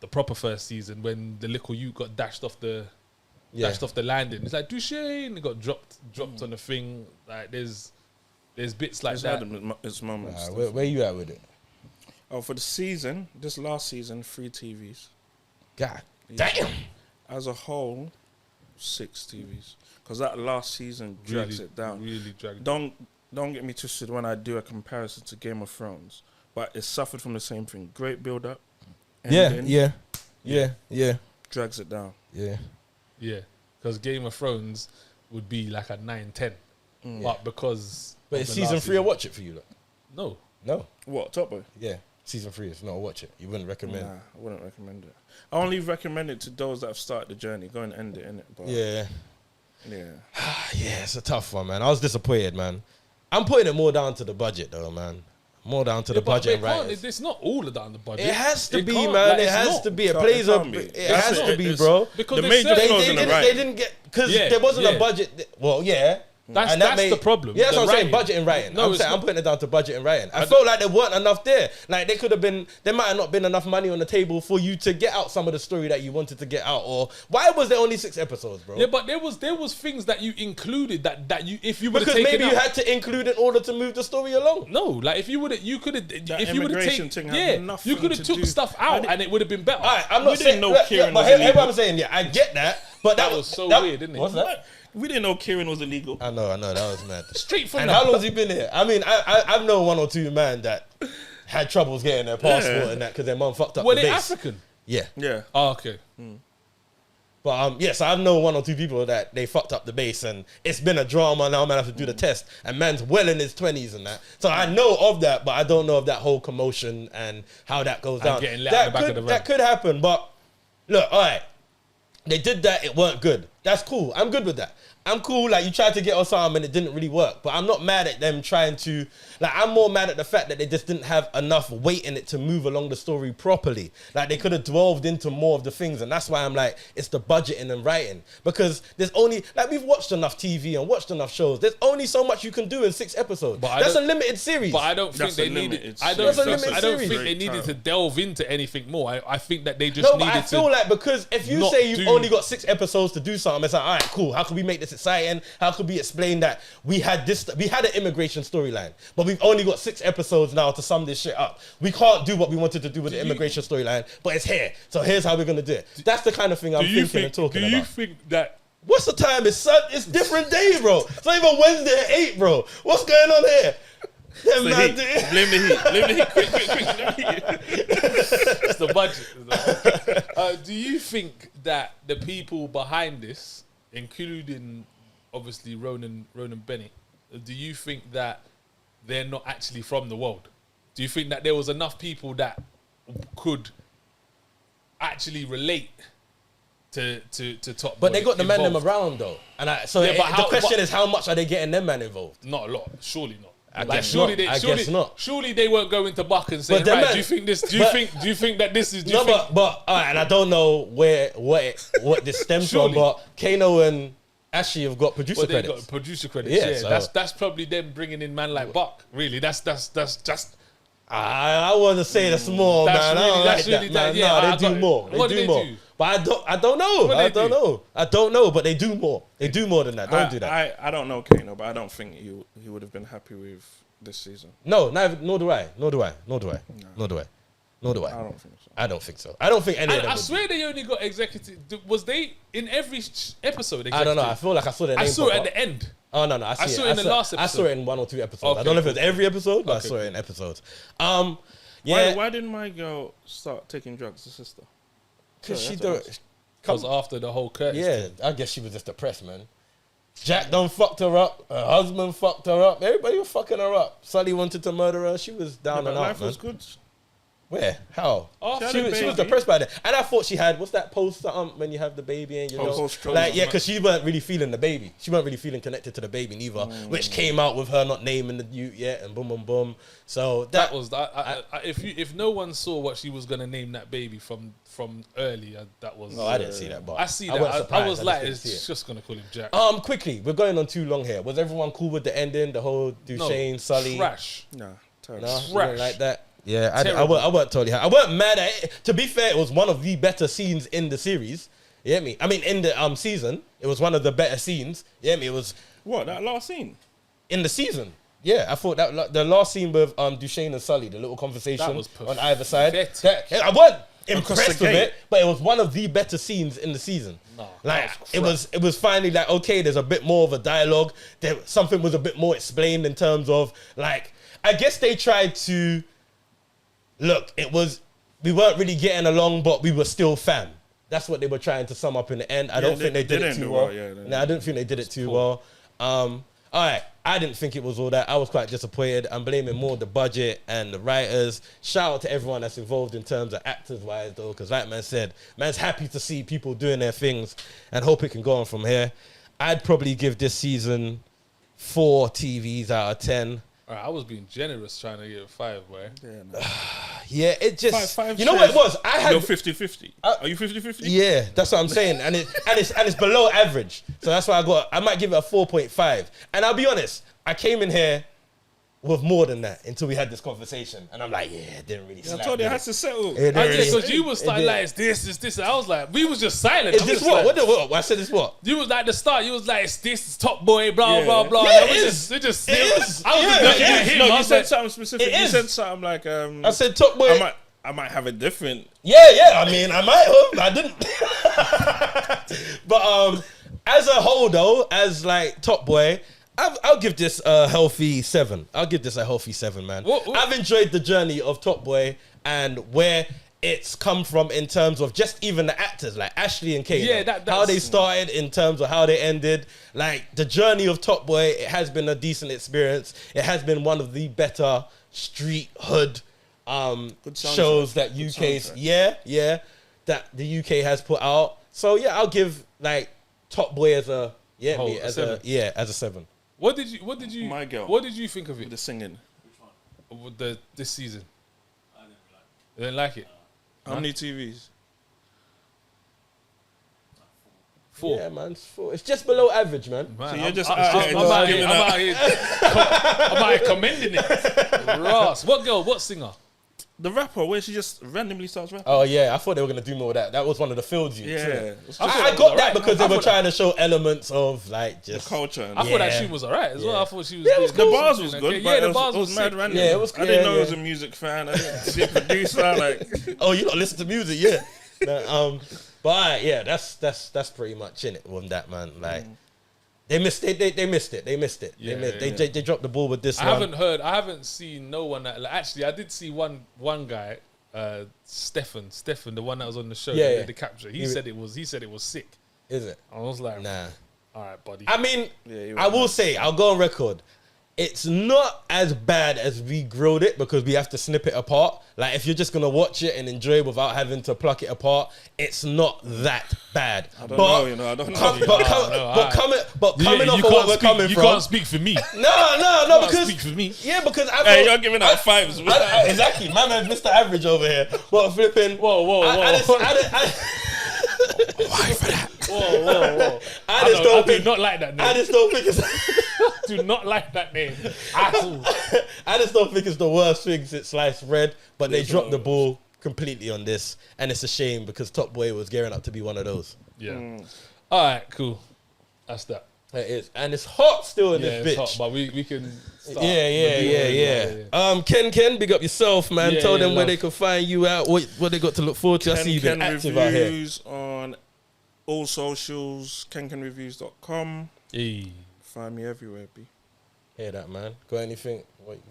the proper first season, when the little you got dashed off the landing, it's like Duchesne, it got dropped on the thing. Like there's bits like that. It's moments. Where you at with it? Oh, for the season, this last season, 3 TVs. God damn. As a whole, 6 TVs. Because that last season drags it down. Really dragged. Don't get me twisted when I do a comparison to Game of Thrones, but it suffered from the same thing. Great build up. Yeah. Drags it down. Yeah, because Game of Thrones would be like a 9-10. But because... But it's season 3 a watch it for you, look. No. What, Top Boy? Yeah, season 3 is not a watch it. You wouldn't recommend? Nah, I wouldn't recommend it. I only recommend it to those that have started the journey. Go and end it, innit? But yeah, yeah, it's a tough one, man. I was disappointed, man. I'm putting it more down to the budget, though, man. More down to the budget and writers. It's not all down the budget. It has to be, man. Like, it has to be. It plays a. It has to be, bro. Because the major flaws in the writing. They didn't get because there wasn't a budget. Well, yeah. That's the problem. Yeah, that's what I'm saying. Budget and writing. No, I'm putting it down to budget and writing. I felt like there weren't enough there. Like there could have been. There might have not been enough money on the table for you to get out some of the story that you wanted to get out. Or why was there only 6 episodes, bro? Yeah, but there was things that you included that you if you would have taken taken maybe you had to include in order to move the story along. No, like if you could have you could have taken you could have took stuff out and it would have been better. All right, I'm not saying no. But here's what I'm saying. Yeah, I get that. But that was so weird, didn't it? What's that? We didn't know Kieran was illegal. I know, that was mad. Straight from and how long has he been here? I mean, I've known 1 or 2 men that had troubles getting their passport and that because their mum fucked up Were the they base. African? Yeah. Oh, okay. But yes, I've known 1 or 2 people that they fucked up the base and it's been a drama. Now man have to do the test and man's well in his 20s and that. So I know of that, but I don't know of that whole commotion and how that goes down. Getting let out the back of the van. That could happen, but look, all right. They did that, it weren't good. That's cool. I'm good with that. I'm cool. Like, you tried to get on something and it didn't really work. But I'm not mad at them trying to... Like, I'm more mad at the fact that they just didn't have enough weight in it to move along the story properly. Like, they could have delved into more of the things. And that's why I'm like, it's the budgeting and writing. Because there's only... Like, we've watched enough TV and watched enough shows. There's only so much you can do in 6 episodes. That's a limited series. But I don't think they needed... I don't think they needed to delve into anything more. I think that they just needed to... No, but I feel like because if you say you've only got 6 episodes to do something, it's like, all right, cool. How can we make this exciting? How could we explain that we had an immigration storyline, but we've only got 6 episodes now to sum this shit up. We can't do what we wanted to do with the immigration storyline, but it's here. So here's how we're going to do it. That's the kind of thing I'm thinking and talking about. Do you think that... What's the time? It's different day, bro. It's not even Wednesday at 8, bro. What's going on here? Blame the heat. Quick. It's the budget. Do you think that the people behind this, including obviously Ronan Benny, do you think that they're not actually from the world? Do you think that there was enough people that could actually relate to Top Boy? But they got the man them around though, and the question is, how much are they getting them man involved? Not a lot, surely not. I guess not. Surely they weren't going to Buck and saying, right, do you think this? Do you think that this is? But all right, and I don't know what this stems from, but Kano and Ashley have got producer credits. They got producer credits. Yeah, so that's probably them bringing in man like Buck. Really, that's just. I want to say that's more, man. I don't like that, man. No, they do more. They do more. But I don't know. I don't know, but they do more. They do more than that. Don't do that. I don't know Kano, but I don't think he would have been happy with this season. No, nor do I. I don't think so. I don't think so. I don't think any of them. I swear they only got executive. Was they in every episode? Executive? I don't know. I feel like I saw their name. I saw it at the end. Oh no! I saw it in the last episode. I saw it in 1 or 2 episodes. Okay, I don't know if it was every episode, but I saw it in episodes. Yeah. Why didn't my girl start taking drugs, the sister? Because she was after the whole Curtis. Yeah, thing. I guess she was just depressed, man. Jack done fucked her up. Her husband fucked her up. Everybody was fucking her up. Sully wanted to murder her. She was down and out, life was good. Where? How? She was depressed by that. And I thought she had, what's that post when you have the baby and you know? Like, yeah, because she weren't really feeling the baby. She weren't really feeling connected to the baby neither, which came out with her not naming the youth yet and boom, boom, boom. So that was that. If no one saw what she was going to name that baby from earlier, that was... No, I didn't see that, but I see that. I was like, it's just going to call him Jack. Quickly, we're going on too long here. Was everyone cool with the ending? The whole Duchesne, Sully? Trash. No, terrible. No, trash. Like that. Yeah, I weren't totally happy. I weren't mad at it. To be fair, it was one of the better scenes in the series. You get me? I mean, in the season, it was one of the better scenes. You get me? It was... What, that last scene? In the season. Yeah, I thought that the last scene with Duchesne and Sully, the little conversation on either side. I wasn't impressed with it, but it was one of the better scenes in the season. No, like it was finally like, okay, there's a bit more of a dialogue. Something was a bit more explained in terms of like, I guess they tried to... Look, we weren't really getting along, but we were still fam. That's what they were trying to sum up in the end. I don't think they did it too well. I didn't think they did it too well. All right, I didn't think it was all that. I was quite disappointed. I'm blaming more the budget and the writers. Shout out to everyone that's involved in terms of actors-wise, though, because like man said, man's happy to see people doing their things and hope it can go on from here. I'd probably give this season 4 TVs out of 10. I was being generous trying to get 5, boy. Yeah, no. Yeah, it just... Five you know what it was? You're 50-50. Are you 50-50? Yeah, that's what I'm saying. And it's below average. So that's why I might give it a 4.5. And I'll be honest, I came in here with more than that until we had this conversation. And I'm like, yeah, it didn't really slap. I told you I had to settle. Because you was starting like, it's this. I was like, we was just silent. Is this what? Like, what? I said it's what? You was like, at the start, you was like, it's this, it's Top Boy, blah, blah, blah. Yeah, it is. You said something specific. You said something like... I said Top Boy. I might have a different... Yeah. I mean, I might have. I didn't. But as a whole, though, as like Top Boy... I'll give this a healthy 7. I'll give this a healthy 7, man. I've enjoyed the journey of Top Boy and where it's come from in terms of just even the actors, like Ashley and Kate. Yeah, how they started in terms of how they ended. Like, the journey of Top Boy, it has been a decent experience. It has been one of the better street hood shows that that the UK has put out. So, yeah, I'll give, like, Top Boy as a Yeah, Oh, me as a 7. as a 7. What did you? My girl. What did you think of With it? the singing. With this season? You didn't like it? How many TVs? 4. Yeah, man, it's 4. It's just below average, man. So you're just I'm out here out giving out. here commending it. Ross, what girl? What singer? The rapper, where she just randomly starts rapping. Oh yeah, I thought they were gonna do more of that. That was one of the fields you. Yeah. I got that because they were trying to show elements of like The just culture. And I thought that tune was alright as well. I thought she was. Yeah, it was doing the cool. bars was Okay, good, yeah, but the it bars was was mad sick. random. Yeah, it was- I didn't know yeah, he was yeah. a music fan. I didn't be a producer. Like, oh, you don't listen to music, yeah. No, but yeah, that's pretty much in it on that, man. Like they missed it. They missed it. Yeah, They dropped the ball with this I one. haven't seen no one that. Like, actually, I did see one guy, Stefan, the one that was on the show. Yeah, that yeah. did the capture. He said it was sick. Is it? I was like, Nah. all right, buddy. I mean, Yeah, I will say, I'll go on record. It's not as bad as we grilled it because we have to snip it apart. Like, if you're just going to watch it and enjoy without having to pluck it apart, it's not that bad. I don't know, you know. I don't know. Coming off of what we're coming you from. can't speak for me. No, because. Speak for me. Yeah, because I Hey, thought- you're giving out fives. exactly. My man, Mr. Average over here. What, flipping. Whoa. Why for that? Whoa. I just don't do think. not like that name. I just don't think it's. do not like that name at all. I just don't think it's the worst thing since sliced bread, but they dropped the ball completely on this, and it's a shame because Top Boy was gearing up to be one of those. Yeah. All right, cool. That's that. It is, and it's hot still in Yeah, this it's bitch. hot, but we can start. Yeah. Ken, big up yourself, man. Yeah, Tell them where love. they can find you at, what they got to look forward to. I see you've been active out here. KenKenReviews on all socials, KenKenReviews.com. Hey. Find me everywhere, B. Hear that, man? Got anything?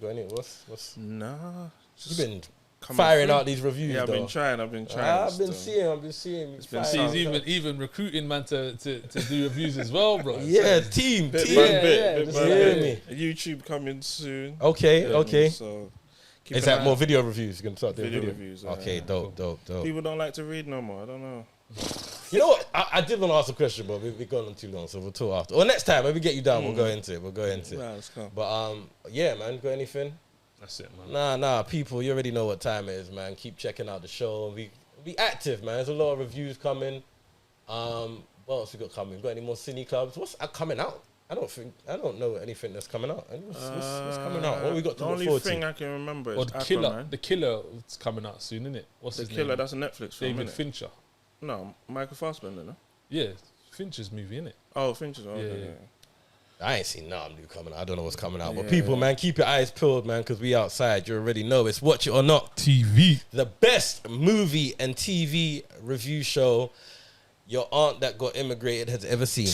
Got any? What's? Nah. You've been coming firing through. out these reviews, Yeah, I've though. been trying. I've been I've been still. seeing. It's been See, he's even recruiting man to do reviews as well, bro. Yeah, team. Bit Yeah, by yeah, bit. just Bit by hear bit. me. YouTube coming soon. Okay. So keep Is an that eye more out. video reviews? You're gonna start doing Video video reviews, Okay, yeah. dope. People don't like to read no more. I don't know. You know what? I did want to ask a question, but we've gone on too long, so we'll talk after. Or next time, when we get you down, we'll go into it. Nah, let's go. But yeah, man. Got anything? That's it, man. Nah. People, you already know what time it is, man. Keep checking out the show. Be active, man. There's a lot of reviews coming. What else we got coming? Got any more cine clubs? What's coming out? I don't know anything that's coming out. What's coming out? What we got to The look only forward thing to? I can remember Or is the killer. Aquaman. The killer is coming out soon, isn't it? What's The his Killer, name? that's a Netflix film, David innit? Fincher. No, Michael Fassbender, no? Yeah, Fincher's movie, innit? Oh, Fincher's. Oh, Yeah, okay, yeah. yeah. I ain't seen nothing new coming out. I don't know what's coming out. But Yeah. people, man, keep your eyes peeled, man, because we outside. You already know it's Watch It or Not. TV. The best movie and TV review show your aunt that got immigrated has ever seen.